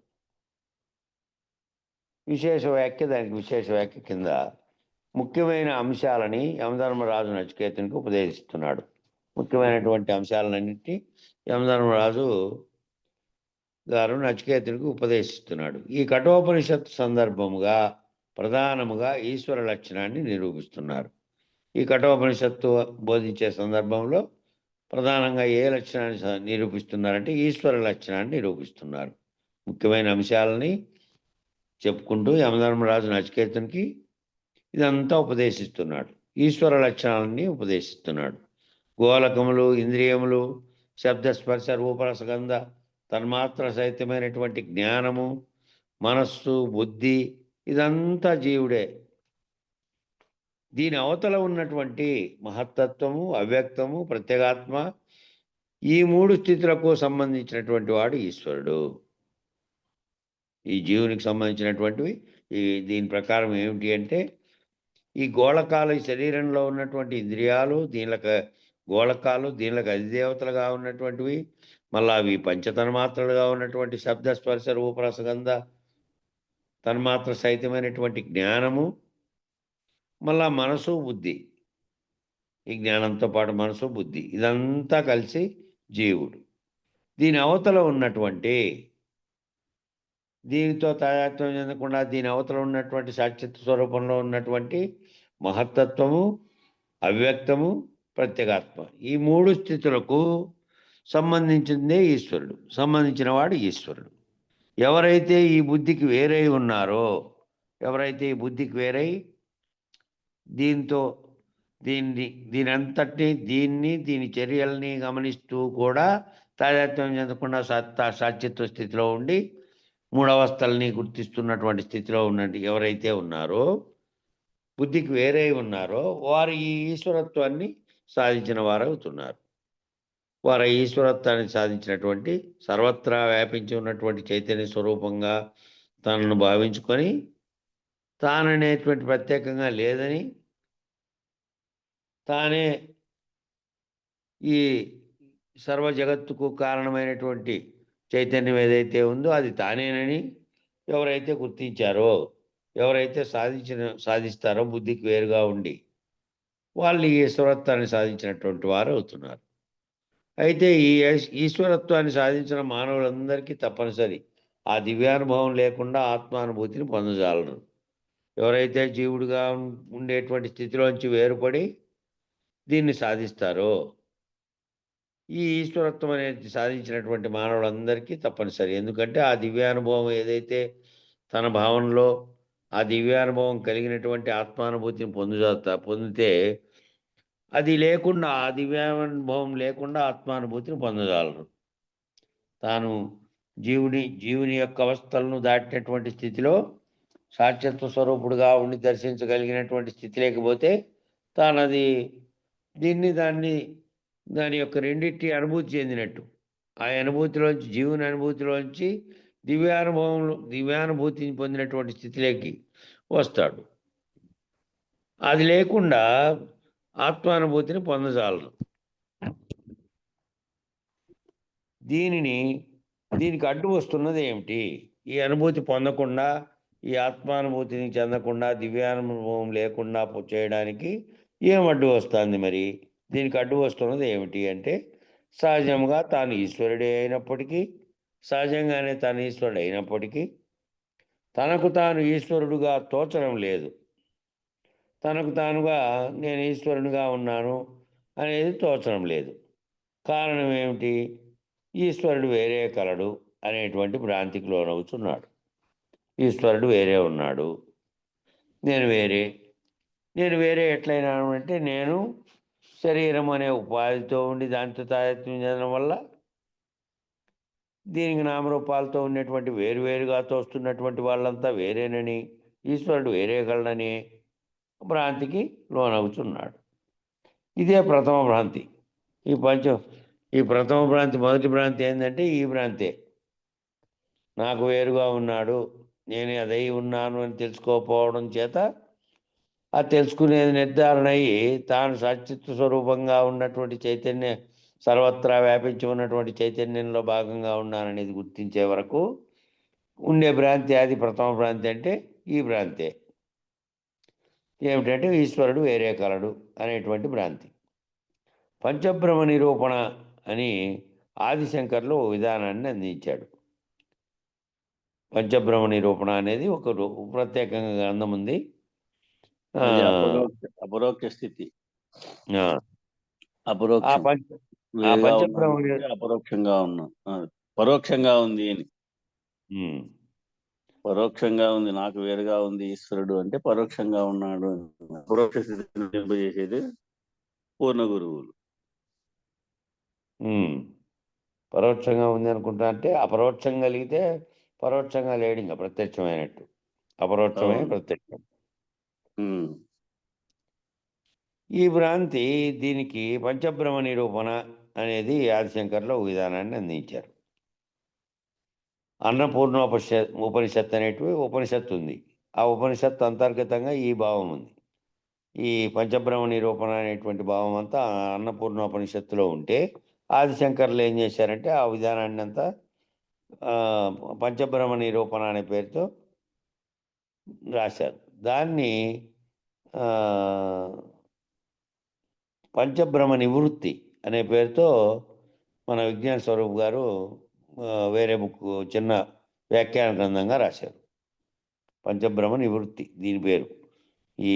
[SPEAKER 3] దానికి విశేష వ్యాఖ్య కింద ముఖ్యమైన అంశాలని యమధర్మరాజు నచికేతునికి ఉపదేశిస్తున్నాడు. ముఖ్యమైనటువంటి అంశాలన్నింటినీ యమధర్మరాజు గారు నచికేతునికి ఉపదేశిస్తున్నాడు. ఈ కఠోపనిషత్తు సందర్భముగా ప్రధానముగా ఈశ్వర లక్షణాన్ని నిరూపిస్తున్నారు. ఈ కఠోపనిషత్తు బోధించే సందర్భంలో ప్రధానంగా ఏ లక్షణాన్ని నిరూపిస్తున్నారంటే ఈశ్వర లక్షణాన్ని నిరూపిస్తున్నారు. ముఖ్యమైన అంశాలని చెప్పుకుంటూ యమధర్మరాజు నచికేతునికి ఇదంతా ఉపదేశిస్తున్నాడు. ఈశ్వర లక్షణాలని ఉపదేశిస్తున్నాడు. గోలకములు, ఇంద్రియములు, శబ్దస్పర్శ రూపరసగంధ తన్మాత్ర సహితమైనటువంటి జ్ఞానము, మనస్సు, బుద్ధి ఇదంతా జీవుడే. దీని అవతల ఉన్నటువంటి మహత్తత్వము, అవ్యక్తము, ప్రత్యేగాత్మ, ఈ మూడు స్థితులకు సంబంధించినటువంటి వాడు ఈశ్వరుడు. ఈ జీవునికి సంబంధించినటువంటివి దీని ప్రకారం ఏమిటి అంటే, ఈ గోళకాలు, ఈ శరీరంలో ఉన్నటువంటి ఇంద్రియాలు, దీనికి అధిదేవతలుగా ఉన్నటువంటివి, మళ్ళీ అవి పంచతన్మాత్రలుగా ఉన్నటువంటి శబ్ద స్పర్శ రూపరసగంధ తన్మాత్ర సహితమైనటువంటి జ్ఞానము, మళ్ళా మనసు, బుద్ధి, ఈ జ్ఞానంతో పాటు మనసు, బుద్ధి ఇదంతా కలిసి జీవుడు. దీని అవతల ఉన్నటువంటి దీనితో తాదాత్మ్యం చెందకుండా దీని అవతల ఉన్నటువంటి సాక్షిత్వ స్వరూపంలో ఉన్నటువంటి మహత్తత్వము, అవ్యక్తము, ప్రత్యేగాత్మ, ఈ 3 స్థితులకు సంబంధించిందే ఈశ్వరుడు, సంబంధించిన వాడు ఈశ్వరుడు. ఎవరైతే ఈ బుద్ధికి వేరై ఉన్నారో, ఎవరైతే ఈ బుద్ధికి వేరై దీంతో దీని చర్యల్ని గమనిస్తూ కూడా తాదాత్మ్యం చెందకుండా సాక్షిత్వ స్థితిలో ఉండి 3 అవస్థల్ని గుర్తిస్తున్నటువంటి స్థితిలో ఉన్నట్టు ఎవరైతే ఉన్నారో, బుద్ధికి వేరే ఉన్నారో, వారు ఈ ఈశ్వరత్వాన్ని సాధించిన వారు అవుతున్నారు. వారు ఈశ్వరత్వాన్ని సాధించినటువంటి, సర్వత్రా వ్యాపించి ఉన్నటువంటి చైతన్య స్వరూపంగా తనను భావించుకొని, తాననేటువంటి ప్రత్యేకంగా లేదని, తానే ఈ సర్వ జగత్తుకు కారణమైనటువంటి చైతన్యం ఏదైతే ఉందో అది తానేనని ఎవరైతే గుర్తించారో, ఎవరైతే సాధిస్తారో బుద్ధికి వేరుగా ఉండి, వాళ్ళు ఈ ఈశ్వరత్వాన్ని సాధించినటువంటి వారు అవుతున్నారు. అయితే ఈ ఈశ్వరత్వాన్ని సాధించిన మానవులందరికీ తప్పనిసరి ఆ దివ్యానుభవం లేకుండా ఆత్మానుభూతిని పొందజాలరు. ఎవరైతే జీవుడిగా ఉండేటువంటి స్థితిలోంచి వేరుపడి దీన్ని సాధిస్తారో, ఈ ఈశ్వరత్వం అనేది సాధించినటువంటి మానవులందరికీ తప్పనిసరి. ఎందుకంటే ఆ దివ్యానుభవం ఏదైతే తన భావనలో ఆ దివ్యానుభవం కలిగినటువంటి ఆత్మానుభూతిని పొందితే అది లేకుండా, ఆ దివ్యానుభవం లేకుండా ఆత్మానుభూతిని పొందగలరు. తాను జీవుని యొక్క అవస్థలను దాటినటువంటి స్థితిలో సాక్షిత్వ స్వరూపుడుగా ఉండి దర్శించగలిగినటువంటి స్థితి లేకపోతే తానది దాని యొక్క రెండింటి అనుభూతి చెందినట్టు, ఆ అనుభూతిలోంచి, జీవుని అనుభూతిలోంచి దివ్యానుభూతిని పొందినటువంటి స్థితిలోకి వస్తాడు. అది లేకుండా ఆత్మానుభూతిని పొందజాలరు. దీనికి అడ్డు వస్తున్నది ఏమిటి? ఈ అనుభూతి పొందకుండా, ఈ ఆత్మానుభూతిని చెందకుండా, దివ్యానుభవం లేకుండా చేయడానికి ఏం అడ్డు వస్తుంది? మరి దీనికి అడ్డు వస్తున్నది ఏమిటి అంటే, సహజంగానే తాను ఈశ్వరుడు అయినప్పటికీ తనకు తాను ఈశ్వరుడుగా తోచడం లేదు. తనకు తానుగా నేను ఈశ్వరునిగా ఉన్నాను అనేది తోచడం లేదు. కారణం ఏమిటి? ఈశ్వరుడు వేరే కలడు అనేటువంటి భ్రాంతికి లోనవుతున్నాడు. ఈశ్వరుడు వేరే ఉన్నాడు, నేను వేరే ఎట్లయినాను అంటే, నేను శరీరం అనే ఉపాధితో ఉండి దాంతో తాదాత్మ్యం చెందడం వల్ల దీనికి నామరూపాలతో ఉన్నటువంటి వేరుగా తోస్తున్నటువంటి వాళ్ళంతా వేరేనని, ఈశ్వరుడు వేరే కలడని భ్రాంతికి లోనవుతున్నాడు. ఇదే ప్రథమ భ్రాంతి. ఈ ప్రథమ భ్రాంతి, మొదటి భ్రాంతి ఏంటంటే ఈ భ్రాంతే. నాకు వేరుగా ఉన్నాడు, నేను అదై ఉన్నాను అని తెలుసుకోకపోవడం చేత ఆ తెలుసుకునేది నిర్ధారణ అయ్యి తాను సాక్షిత్వ స్వరూపంగా ఉన్నటువంటి చైతన్య, సర్వత్రా వ్యాపించి ఉన్నటువంటి చైతన్యంలో భాగంగా ఉన్నాననేది గుర్తించే వరకు ఉండే భ్రాంతి, అది ప్రథమ భ్రాంతి. అంటే ఈ భ్రాంతే ఏమిటంటే ఈశ్వరుడు వేరే కలడు అనేటువంటి భ్రాంతి. పంచబ్రహ్మ నిరూపణ అని ఆదిశంకర్లు ఓ విధానాన్ని అందించాడు. పంచబ్రహ్మ నిరూపణ అనేది ఒక ప్రత్యేకంగా గ్రంథం ఉంది.
[SPEAKER 1] అపరోక్ష స్థితి, అపరోక్షంగా ఉన్నా, పరోక్షంగా ఉంది అని. పరోక్షంగా ఉంది, నాకు వేరుగా ఉంది ఈశ్వరుడు అంటే పరోక్షంగా ఉన్నాడు. అపరోక్ష స్థితిని నిర్భచేసేది పూర్ణ గురువులు.
[SPEAKER 3] పరోక్షంగా ఉంది అనుకుంటా అంటే అపరోక్షం కలిగితే పరోక్షంగా లేడు, ఇంకా ప్రత్యక్షమైనట్టు. అపరోక్షమే ప్రత్యక్షం. ఈ భ్రాంతి, దీనికి పంచబ్రహ్మ నిరూపణ అనేది ఆదిశంకర్లో విధానాన్ని అందించారు. ఉపనిషత్తు అనేటివి ఉపనిషత్తు ఉంది. ఆ ఉపనిషత్తు అంతర్గతంగా ఈ భావం ఉంది. ఈ పంచబ్రహ్మ నిరూపణ అనేటువంటి భావం అంతా అన్నపూర్ణోపనిషత్తులో ఉంటే ఆదిశంకర్లు ఏం చేశారంటే ఆ విధానాన్ని అంతా పంచబ్రహ్మ నిరూపణ అనే పేరుతో రాశారు. దాన్ని పంచబ్రహ్మ నివృత్తి అనే పేరుతో మన విజ్ఞాన స్వరూప్ గారు వేరే బుక్, చిన్న వ్యాఖ్యాన గ్రంథంగా రాశారు. పంచబ్రహ్మ నివృత్తి దీని పేరు. ఈ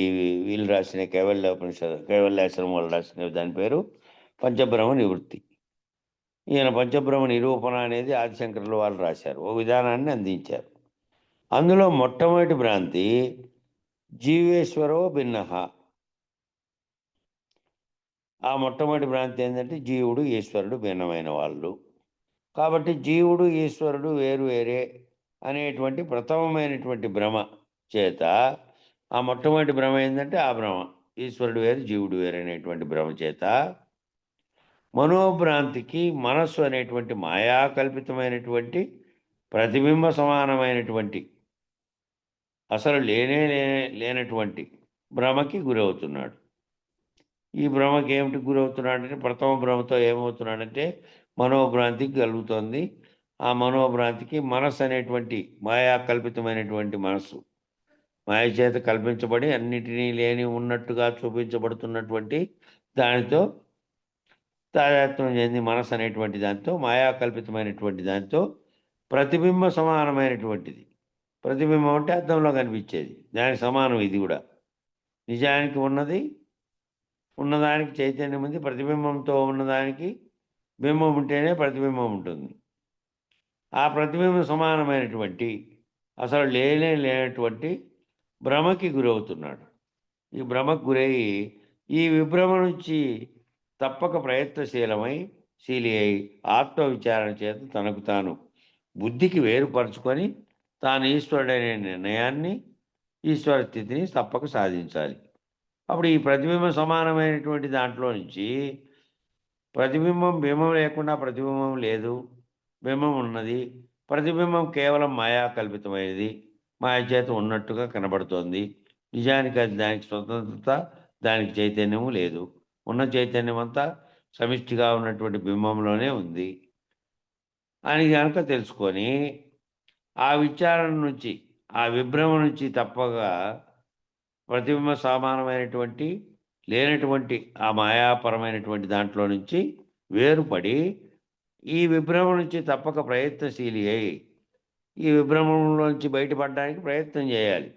[SPEAKER 3] వీళ్ళు రాసిన కైవల్యాశ్రమం వాళ్ళు రాసిన దాని పేరు పంచబ్రహ్మ నివృత్తి. ఈయన పంచబ్రహ్మ నిరూపణ అనేది ఆదిశంకరుల వాళ్ళు రాశారు, ఓ విధానాన్ని అందించారు. అందులో మొట్టమొదటి భ్రాంతి జీవేశ్వరో భిన్న. ఆ మొట్టమొదటి భ్రాంతి ఏంటంటే జీవుడు ఈశ్వరుడు భిన్నమైన వాళ్ళు, కాబట్టి జీవుడు ఈశ్వరుడు వేరు వేరే అనేటువంటి ప్రథమమైనటువంటి భ్రమ చేత, ఆ మొట్టమొదటి భ్రమ ఏంటంటే ఆ భ్రమ ఈశ్వరుడు వేరు జీవుడు వేరు అనేటువంటి భ్రమ చేత మనోభ్రాంతికి మనస్సు అనేటువంటి మాయాకల్పితమైనటువంటి ప్రతిబింబ సమానమైనటువంటి అసలు లేనటువంటి భ్రమకి గురవుతున్నాడు. ఈ భ్రమకి ఏమిటి గురవుతున్నాడంటే, ప్రథమ భ్రమతో ఏమవుతున్నాడంటే మనోభ్రాంతికి కలుగుతుంది. ఆ మనోభ్రాంతికి మనస్సు అనేటువంటి మాయాకల్పితమైనటువంటి మనస్సు, మాయ చేత కల్పించబడి అన్నిటినీ లేని ఉన్నట్టుగా చూపించబడుతున్నటువంటి దానితో తాదాత్మ్యం చెంది మనస్సు అనేటువంటి దాంతో, మాయాకల్పితమైనటువంటి దాంతో ప్రతిబింబ సమానమైనటువంటిది. ప్రతిబింబం అంటే అద్దంలో కనిపించేది, దానికి సమానం ఇది కూడా. నిజానికి ఉన్నదానికి చైతన్యం ఉంది, ప్రతిబింబంతో ఉన్నదానికి బింబం ఉంటేనే ప్రతిబింబం ఉంటుంది. ఆ ప్రతిబింబం సమానమైనటువంటి అసలు లేనటువంటి భ్రమకి గురవుతున్నాడు. ఈ భ్రమకు గురయ్యి ఈ విభ్రమ నుంచి తప్పక శీలి అయి ఆత్మవిచారణ చేత తనకు తాను బుద్ధికి వేరుపరుచుకొని తాను ఈశ్వరుడనే నిర్ణయాన్ని, ఈశ్వర స్థితిని తప్పక సాధించాలి. అప్పుడు ఈ ప్రతిబింబం సమానమైనటువంటి దాంట్లో నుంచి బింబం లేకుండా ప్రతిబింబం లేదు, బింబం ఉన్నది. ప్రతిబింబం కేవలం మాయా కల్పితమైనది, మాయ చేత ఉన్నట్టుగా కనబడుతోంది. నిజానికి అది దానికి స్వతంత్రత, దానికి చైతన్యము లేదు. ఉన్న చైతన్యం అంతా సమిష్టిగా ఉన్నటువంటి బింబంలోనే ఉంది అని కనుక తెలుసుకొని ఆ విచారణ నుంచి, ఆ విభ్రమ నుంచి తప్పగా ప్రతిబింబ సమానమైనటువంటి లేనటువంటి ఆ మాయాపరమైనటువంటి దాంట్లో నుంచి వేరుపడి ఈ విభ్రమ నుంచి తప్పక ప్రయత్నశీలి అయి ఈ విభ్రమంలోంచి బయటపడడానికి ప్రయత్నం చేయాలి.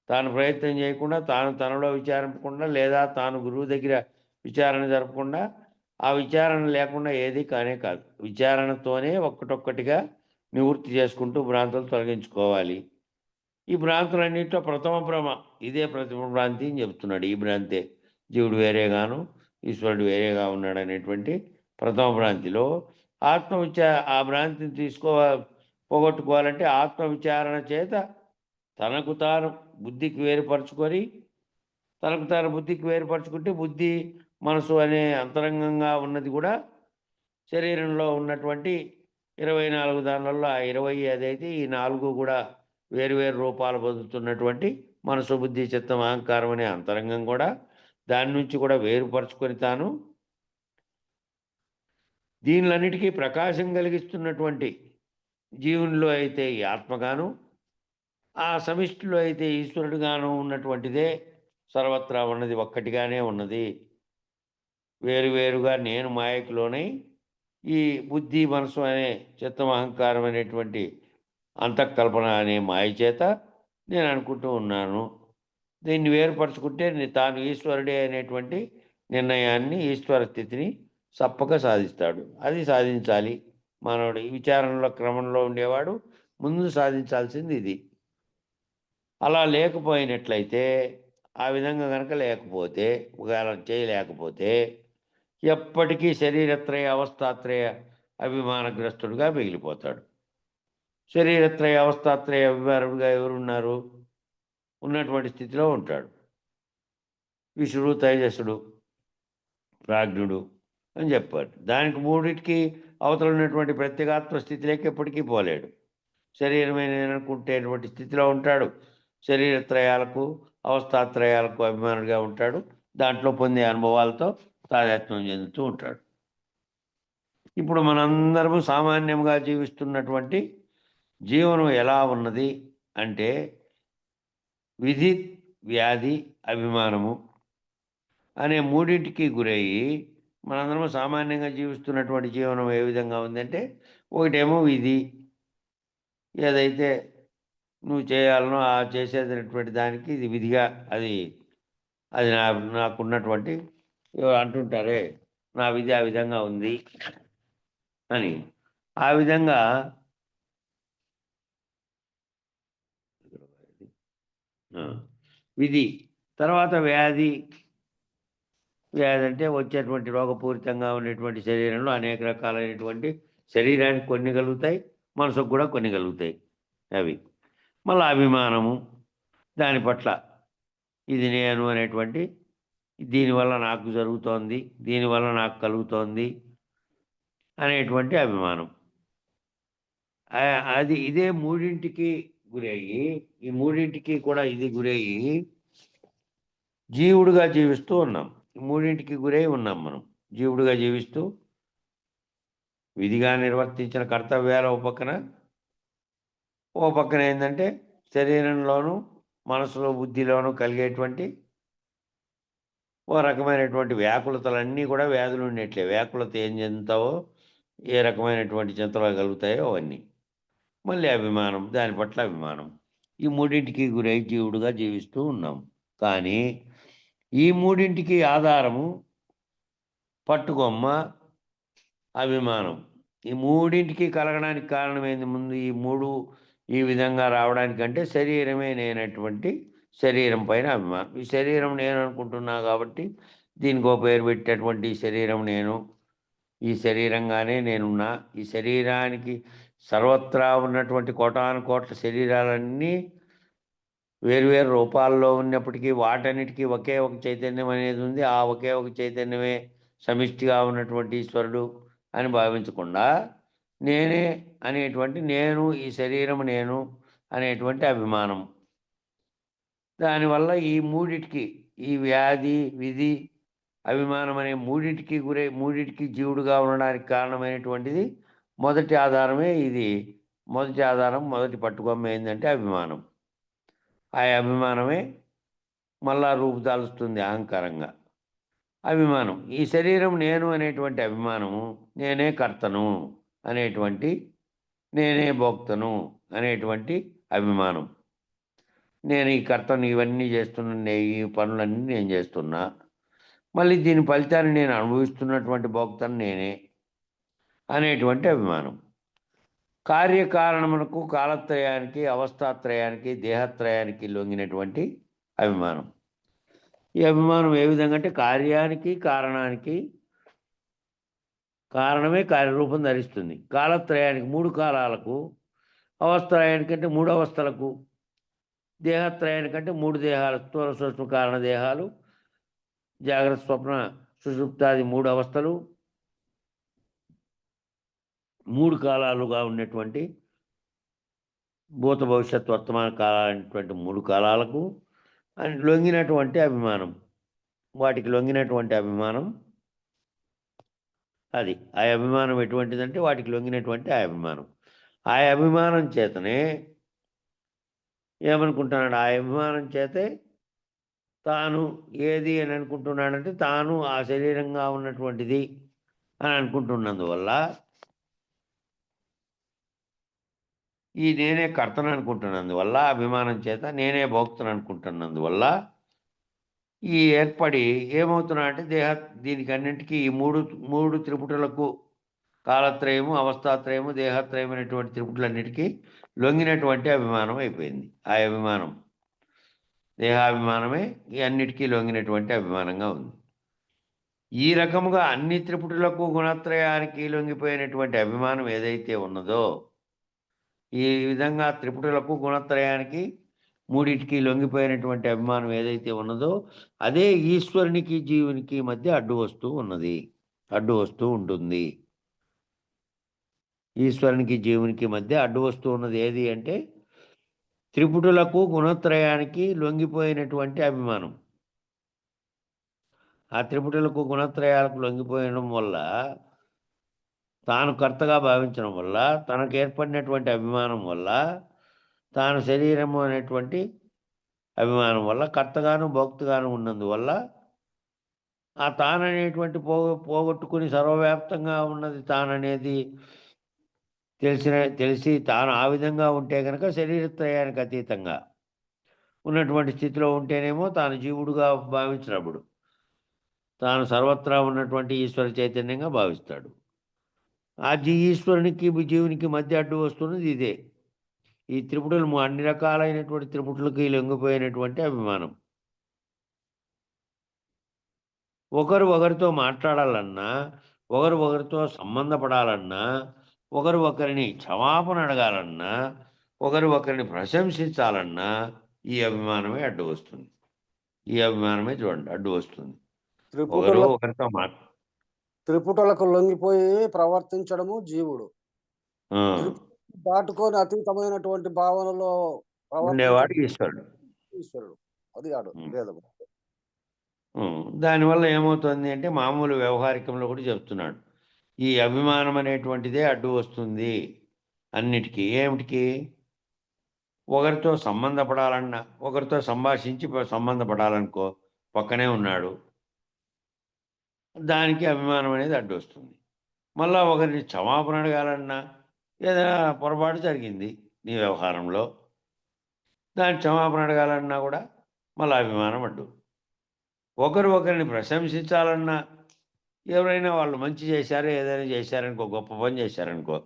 [SPEAKER 3] తాను ప్రయత్నం చేయకుండా, తాను తనలో విచారించకుండా, లేదా తాను గురువు దగ్గర విచారణ జరపకుండా, ఆ విచారణ లేకుండా ఏది కానే కాదు. విచారణతోనే ఒక్కటొక్కటిగా నివృత్తి చేసుకుంటూ భ్రాంతులు తొలగించుకోవాలి. ఈ భ్రాంతులన్నింటిలో ప్రథమ భ్రమ ఇదే ప్రథమ భ్రాంతి అని చెప్తున్నాడు. ఈ భ్రాంతే జీవుడు వేరేగాను ఈశ్వరుడు వేరేగా ఉన్నాడు అనేటువంటి ప్రథమ భ్రాంతిలో ఆ భ్రాంతిని పోగొట్టుకోవాలంటే ఆత్మవిచారణ చేత తనకు తాను బుద్ధికి వేరుపరుచుకుంటే బుద్ధి మనసు అనే అంతరంగంగా ఉన్నది కూడా శరీరంలో ఉన్నటువంటి 24 దానిలో 20 అదైతే ఈ 4 కూడా వేరు రూపాలు పొందుతున్నటువంటి మనసు, బుద్ధి, చిత్తం, అహంకారం అనే అంతరంగం కూడా దాని నుంచి కూడా వేరుపరుచుకొని తాను దీనిలన్నిటికీ ప్రకాశం కలిగిస్తున్నటువంటి జీవునిలో అయితే ఈ ఆత్మగాను, ఆ సమిష్టిలో అయితే ఈశ్వరుడుగాను ఉన్నటువంటిదే సర్వత్రా ఉన్నది, ఒక్కటిగానే ఉన్నది. వేరువేరుగా నేను మాయకులోనై ఈ బుద్ధి, మనసు అనే చిత్తం, అహంకారం అనేటువంటి అంతఃకల్పన అనే మాయ చేత నేను అనుకుంటూ ఉన్నాను. దీన్ని వేరుపరుచుకుంటే తాను ఈశ్వరుడే అనేటువంటి నిర్ణయాన్ని, ఈశ్వర స్థితిని తప్పక సాధిస్తాడు. అది సాధించాలి మానవుడు. ఈ విచారణలో క్రమంలో ఉండేవాడు ముందు సాధించాల్సింది ఇది. అలా లేకపోయినట్లయితే, ఆ విధంగా కనుక లేకపోతే, ఒకవేళ చేయలేకపోతే ఎప్పటికీ శరీరత్రయ అవస్థాత్రయ అభిమానగ్రస్తుడుగా మిగిలిపోతాడు. శరీరత్రయ అవస్థాత్రయ అభిమానుడుగా ఎవరున్నారు? ఉన్నటువంటి స్థితిలో ఉంటాడు. విష్ణుడు, తైజసుడు, ప్రాజ్ఞుడు అని చెప్పాడు. దానికి మూడింటికి అవతల ఉన్నటువంటి ప్రత్యేగాత్మ స్థితిలోకి ఎప్పటికీ పోలేడు. శరీరమైన అనుకుంటేటువంటి స్థితిలో ఉంటాడు. శరీరత్రయాలకు, అవస్థాత్రయాలకు అభిమానుడిగా ఉంటాడు. దాంట్లో పొందే అనుభవాలతో తాదాత్మ్యం చెందుతూ ఉంటాడు. ఇప్పుడు మనందరము సామాన్యంగా జీవిస్తున్నటువంటి జీవనం ఎలా ఉన్నది అంటే, విధి, వ్యాధి, అభిమానము అనే మూడింటికి గురయ్యి మనందరము సామాన్యంగా జీవిస్తున్నటువంటి జీవనం ఏ విధంగా ఉందంటే, ఒకటేమో విధి, ఏదైతే నువ్వు చేయాలనో ఆ చేసేటటువంటి దానికి ఇది విధిగా అది అది నాకున్నటువంటి అంటుంటారే నా విధి ఆ విధంగా ఉంది అని. ఆ విధంగా విధి. తర్వాత వ్యాధి. వ్యాధి అంటే వచ్చేటువంటి రోగపూరితంగా ఉండేటువంటి శరీరంలో అనేక రకాలైనటువంటి శరీరానికి కొన్ని కలుగుతాయి, మనసుకు కూడా కొన్ని కలుగుతాయి. అవి మళ్ళీ అభిమానము, దాని పట్ల ఇది నేను అనేటువంటి, దీనివల్ల నాకు జరుగుతోంది, దీనివల్ల నాకు కలుగుతోంది అనేటువంటి అభిమానం. అది ఇదే మూడింటికి గురయ్యి, ఈ మూడింటికి కూడా ఇది గురయ్యి జీవుడుగా జీవిస్తూ ఉన్నాం. మూడింటికి గురై ఉన్నాం మనం. జీవుడుగా జీవిస్తూ విధిగా నిర్వర్తించిన కర్తవ్యాల ఓ పక్కన ఏంటంటే శరీరంలోనూ మనసులో బుద్ధిలోనూ కలిగేటువంటి ఓ రకమైనటువంటి వ్యాకులతలన్నీ కూడా వ్యాధులు ఉండేట్లే. వ్యాకులత ఏం చెందుతావో, ఏ రకమైనటువంటి చింతలు కలుగుతాయో అవన్నీ. మళ్ళీ అభిమానం, దాని పట్ల అభిమానం. ఈ మూడింటికి గురై జీవుడుగా జీవిస్తూ ఉన్నాం. కానీ ఈ మూడింటికి ఆధారము పట్టుకొమ్మ అభిమానం. ఈ మూడింటికి కలగడానికి కారణం ఏంది? ముందు ఈ మూడు ఈ విధంగా రావడానికంటే శరీరమే నేనటువంటి శరీరం పైన అభిమానం. ఈ శరీరం నేను అనుకుంటున్నా కాబట్టి దీనికి ఒక పేరు పెట్టేటువంటి శరీరం నేను, ఈ శరీరంగానే నేనున్నా. ఈ శరీరానికి సర్వత్రా ఉన్నటువంటి కోటాను కోట్ల శరీరాలన్నీ వేరువేరు రూపాల్లో ఉన్నప్పటికీ వాటన్నిటికీ ఒకే ఒక చైతన్యం అనేది ఉంది. ఆ ఒకే ఒక చైతన్యమే సమిష్టిగా ఉన్నటువంటి ఈశ్వరుడు అని భావించకుండా నేనే అనేటువంటి, నేను ఈ శరీరం నేను అనేటువంటి అభిమానం. దానివల్ల ఈ మూడిటికి, ఈ వ్యాధి, విధి, అభిమానం అనే మూడింటికి గురై మూడింటికి జీవుడుగా ఉండడానికి కారణమైనటువంటిది మొదటి ఆధారమే ఇది. మొదటి ఆధారం, మొదటి పట్టుకొమ్మ ఏంటంటే అభిమానం. ఆ అభిమానమే మళ్ళా రూపుదాలుస్తుంది అహంకారంగా. అభిమానం, ఈ శరీరం నేను అనేటువంటి అభిమానము, నేనే కర్తను అనేటువంటి, నేనే భోక్తను అనేటువంటి అభిమానం. నేను ఈ కర్తను, ఇవన్నీ చేస్తున్నా, ఈ పనులన్నీ నేను చేస్తున్నా, మళ్ళీ దీని ఫలితాన్ని నేను అనుభవిస్తున్నటువంటి భోక్తను నేనే అనేటువంటి అభిమానం. కార్యకారణములకు, కాలత్రయానికి, అవస్థాత్రయానికి, దేహత్రయానికి లొంగినటువంటి అభిమానం. ఈ అభిమానం ఏ విధంగా అంటే కార్యానికి, కారణానికి, కారణమే కార్యరూపం ధరిస్తుంది. కాలత్రయానికి 3 కాలాలకు, అవస్థత్రయానికంటే 3 అవస్థలకు, దేహత్రయానికంటే 3 దేహాలు, స్థూల సూక్ష్మ కారణ దేహాలు, జాగ్రత్త స్వప్న సుషుప్తాది 3 అవస్థలు, 3 కాలాలుగా ఉన్నటువంటి భూత భవిష్యత్ వర్తమాన కాలాలైనటువంటి 3 కాలాలకు లొంగినటువంటి అభిమానం. వాటికి లొంగినటువంటి అభిమానం అది. ఆ అభిమానం ఎటువంటిదంటే వాటికి లొంగినటువంటి ఆ అభిమానం. ఆ అభిమానం చేతనే ఏమనుకుంటున్నాడు? ఆ అభిమానం చేతే తాను ఏది అని అనుకుంటున్నాడంటే తాను ఆ శరీరంగా ఉన్నటువంటిది అని అనుకుంటున్నందువల్ల, ఈ నేనే కర్తను అనుకుంటున్నందువల్ల, అభిమానం చేత నేనే భోక్తను అనుకుంటున్నందువల్ల ఈ ఏర్పడి ఏమవుతున్నాడంటే దీనికి అన్నింటికీ ఈ మూడు త్రిపుటలకు, కాలత్రయము, అవస్థాత్రయము, దేహత్రయం అనేటువంటి త్రిపుటలన్నిటికీ లొంగినటువంటి అభిమానం అయిపోయింది. ఆ అభిమానం దేహాభిమానమే ఈ అన్నిటికీ లొంగినటువంటి అభిమానంగా ఉంది. ఈ రకముగా అన్ని త్రిపుటులకు, గుణత్రయానికి లొంగిపోయినటువంటి అభిమానం ఏదైతే ఉన్నదో, ఈ విధంగా త్రిపుటులకు, గుణత్రయానికి, మూడింటికి లొంగిపోయినటువంటి అభిమానం ఏదైతే ఉన్నదో అదే ఈశ్వరునికి, జీవునికి మధ్య అడ్డు వస్తూ ఉంటుంది. ఈశ్వరునికి, జీవునికి మధ్య అడ్డు వస్తూ ఉన్నది ఏది అంటే త్రిపుటులకు, గుణత్రయానికి లొంగిపోయినటువంటి అభిమానం. ఆ త్రిపుటులకు, గుణత్రయాలకు లొంగిపోయడం వల్ల, తాను కర్తగా భావించడం వల్ల, తనకు ఏర్పడినటువంటి అభిమానం వల్ల, తాను శరీరము అనేటువంటి అభిమానం వల్ల, కర్తగాను భోక్తగాను ఉన్నందువల్ల ఆ తాననేటువంటి పోగొట్టుకుని సర్వవ్యాప్తంగా ఉన్నది తాననేది తెలిసి తాను ఆ విధంగా ఉంటే కనుక శరీరత్రయానికి అతీతంగా ఉన్నటువంటి స్థితిలో ఉంటేనేమో తాను జీవుడుగా భావించినప్పుడు తాను సర్వత్రా ఉన్నటువంటి ఈశ్వర చైతన్యంగా భావిస్తాడు. ఆ ఈశ్వరునికి జీవునికి మధ్య అడ్డు వస్తున్నది ఇదే. ఈ త్రిపుటులు అన్ని రకాలైనటువంటి త్రిపుటులకి లొంగిపోయినటువంటి అభిమానం. ఒకరు ఒకరితో మాట్లాడాలన్నా, ఒకరు ఒకరితో సంబంధపడాలన్నా, ఒకరు ఒకరిని క్షమాపణ అడగాలన్నా, ఒకరు ఒకరిని ప్రశంసించాలన్నా ఈ అభిమానమే అడ్డు వస్తుంది. ఈ అభిమానమే చూడండి అడ్డు వస్తుంది. ఒకరు ఒకరితో
[SPEAKER 5] త్రిపుటలకు లొంగిపోయి ప్రవర్తించడము జీవుడు. దాటుకొని అతీతమైనటువంటి భావనలో
[SPEAKER 3] ఉండేవాడు ఈశ్వరుడు.
[SPEAKER 5] అది ఆడు భేదము.
[SPEAKER 3] దానివల్ల ఏమవుతుంది అంటే మామూలు వ్యవహారికంలో కూడా చెప్తున్నాడు. ఈ అభిమానం అనేటువంటిదే అడ్డు వస్తుంది అన్నిటికీ. ఏమిటికి? ఒకరితో సంబంధపడాలన్నా, ఒకరితో సంభాషించి సంబంధపడాలనుకో, పక్కనే ఉన్నాడు, దానికి అభిమానం అనేది అడ్డు వస్తుంది. మళ్ళా ఒకరిని క్షమాపణ అడగాలన్నా, ఏదైనా పొరపాటు జరిగింది నీ వ్యవహారంలో, దాని క్షమాపణ అడగాలన్నా కూడా మళ్ళీ అభిమానం అడ్డు. ఒకరు ఒకరిని ప్రశంసించాలన్నా, ఎవరైనా వాళ్ళు మంచి చేశారో ఏదైనా చేశారనుకో, గొప్ప పని చేశారనుకో,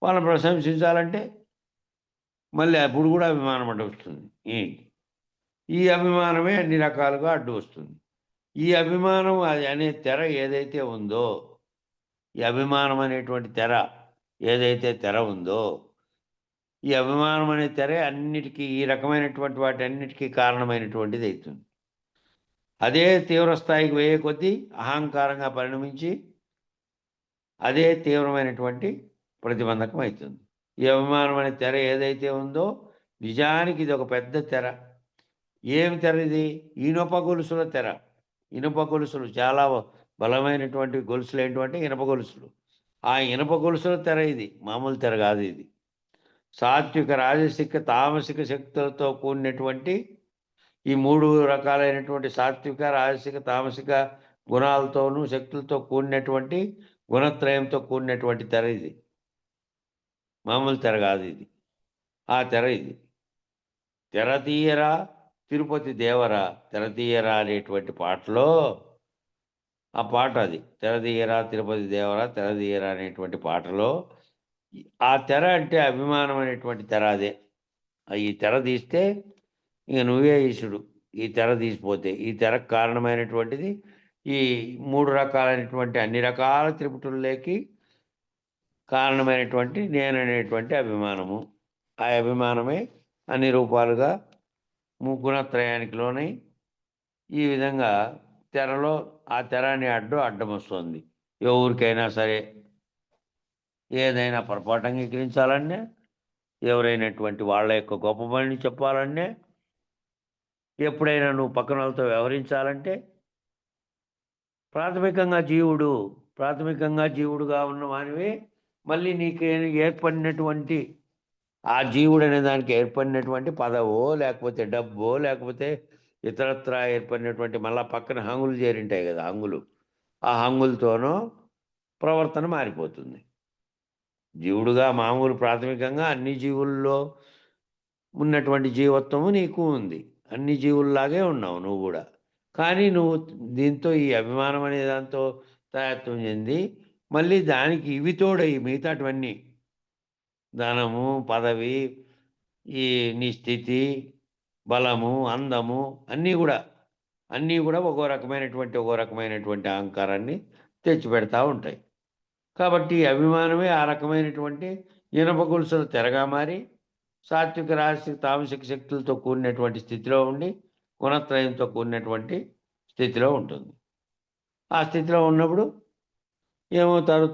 [SPEAKER 3] వాళ్ళని ప్రశంసించాలంటే మళ్ళీ అప్పుడు కూడా అభిమానం అడ్డు వస్తుంది. ఈ అభిమానమే అన్ని రకాలుగా అడ్డు వస్తుంది. ఈ అభిమానం అనే తెర ఏదైతే ఉందో, ఈ అభిమానం అనేటువంటి తెర ఏదైతే తెర ఉందో, ఈ అభిమానం అనే తెర అన్నిటికీ, ఈ రకమైనటువంటి వాటి అన్నిటికీ కారణమైనటువంటిది అవుతుంది. అదే తీవ్ర స్థాయికి వేయే కొద్దీ అహంకారంగా పరిణమించి అదే తీవ్రమైనటువంటి ప్రతిబంధకం అవుతుంది. ఈ అభిమానం అనే తెర ఏదైతే ఉందో, నిజానికి ఇది ఒక పెద్ద తెర. ఏమి తెర ఇది? ఇనుప గొలుసుల తెర. ఇనుప గొలుసులు, చాలా బలమైనటువంటి గొలుసులు ఏంటంటే ఇనుప గొలుసులు. ఆ ఇనుప గొలుసుల తెర ఇది, మామూలు తెర కాదు ఇది. సాత్విక, రాజసిక, తామసిక శక్తులతో కూడినటువంటి ఈ 3 రకాలైనటువంటి సాత్విక, రాజసిక, తామసిక గుణాలతోనూ శక్తులతో కూడినటువంటి గుణత్రయంతో కూడినటువంటి తెర ఇది. మామూలు తెర కాదు ఇది. ఆ తెర ఇది. తెర తీయరా తిరుపతి దేవరా, తెర తీయరా అనేటువంటి పాటలో ఆ పాట అది. తెర తీయరా తిరుపతి దేవరా, తెర తీయరా అనేటువంటి పాటలో ఆ తెర అంటే అభిమానం అనేటువంటి తెర అదే. ఈ తెర తీస్తే ఇక నువ్వే ఈశుడు. ఈ తెర తీసిపోతే ఈ తెరకు కారణమైనటువంటిది ఈ 3 రకాలైనటువంటి అన్ని రకాల త్రిపుటుల్లోకి కారణమైనటువంటి నేననేటువంటి అభిమానము. ఆ అభిమానమే అన్ని రూపాలుగా గుణత్రయానికి లోనై ఈ విధంగా తెరలో ఆ తెరని అడ్డం వస్తుంది. ఎవరికైనా సరే ఏదైనా పొరపాటు అంగీకరించాలన్నా, ఎవరైనటువంటి వాళ్ళ యొక్క గొప్ప పనిని చెప్పాలన్నా, ఎప్పుడైనా నువ్వు పక్కన వాళ్ళతో వ్యవహరించాలంటే ప్రాథమికంగా జీవుడుగా ఉన్న వానివే మళ్ళీ నీకు ఏర్పడినటువంటి ఆ జీవుడు అనే దానికి ఏర్పడినటువంటి పదవో, లేకపోతే డబ్బో, లేకపోతే ఇతరత్రా ఏర్పడినటువంటి మళ్ళా పక్కన హంగులు చేరింటాయి కదా, హంగులు. ఆ హంగులతోనో ప్రవర్తన మారిపోతుంది. జీవుడుగా మామూలు ప్రాథమికంగా అన్ని జీవుల్లో ఉన్నటువంటి జీవత్వము నీకు ఉంది. అన్ని జీవుల్లాగే ఉన్నావు నువ్వు కూడా. కానీ నువ్వు దీంతో ఈ అభిమానం అనే దాంతో తాయత్వం చెంది మళ్ళీ దానికి ఇవి తోడయి మిగతాటివన్నీ ధనము, పదవి, ఈ నీ స్థితి, బలము, అందము అన్నీ కూడా ఒక్కో రకమైనటువంటి అహంకారాన్ని తెచ్చిపెడతా ఉంటాయి. కాబట్టి అభిమానమే ఆ రకమైనటువంటి ఇనుప గొలుసుల తెరగా మారి సాత్విక, రాజసిక, తామసిక శక్తులతో కూడినటువంటి స్థితిలో ఉండి గుణత్రయంతో కూడినటువంటి స్థితిలో ఉంటుంది. ఆ స్థితిలో ఉన్నప్పుడు ఏమవుతారు?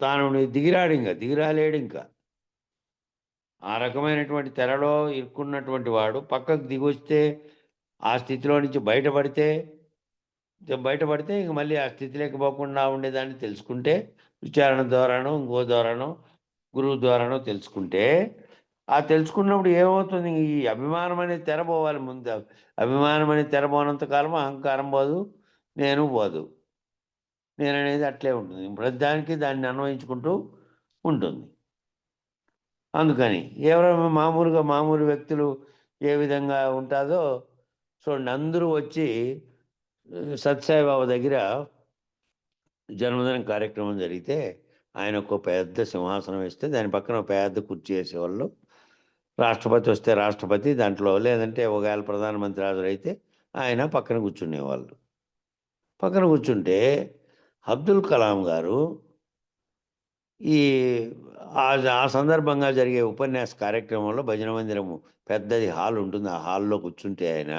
[SPEAKER 3] తాను దిగిరాలేడు ఇంకా. ఆ రకమైనటువంటి తెరలో ఇరుక్కున్నటువంటి వాడు పక్కకు దిగొస్తే ఆ స్థితిలో నుంచి బయటపడితే ఇంక మళ్ళీ ఆ స్థితిలోకి పోకుండా ఉండేదాన్ని తెలుసుకుంటే, విచారణ ద్వారానో ఇంకో ద్వారానో గురువు ద్వారానో తెలుసుకుంటే, ఆ తెలుసుకున్నప్పుడు ఏమవుతుంది? ఈ అభిమానం అనేది తెరపోవాలి ముందు. అభిమానం అనేది తెరపోనంత కాలం అహంకారం పోదు, నేను పోదు. నేననేది అట్లే ఉంటుంది. ప్రతిదానికి దాన్ని అన్వయించుకుంటూ ఉంటుంది. అందుకని ఎవరైనా మామూలు వ్యక్తులు ఏ విధంగా ఉంటుందో చూడండి. అందరూ వచ్చి సత్యసాయిబాబా దగ్గర జన్మదిన కార్యక్రమం జరిగితే ఆయన ఒక పెద్ద సింహాసనం వేస్తే దాని పక్కన ఒక పెద్ద కుర్చీ వేసేవాళ్ళు. రాష్ట్రపతి వస్తే రాష్ట్రపతి దాంట్లో, లేదంటే ఒకవేళ ప్రధానమంత్రి హాజరైతే ఆయన పక్కన కూర్చునేవాళ్ళు. పక్కన కూర్చుంటే అబ్దుల్ కలాం గారు ఈ ఆ సందర్భంగా జరిగే ఉపన్యాస కార్యక్రమంలో భజన మందిరము పెద్దది హాల్ ఉంటుంది. ఆ హాల్లో కూర్చుంటే ఆయన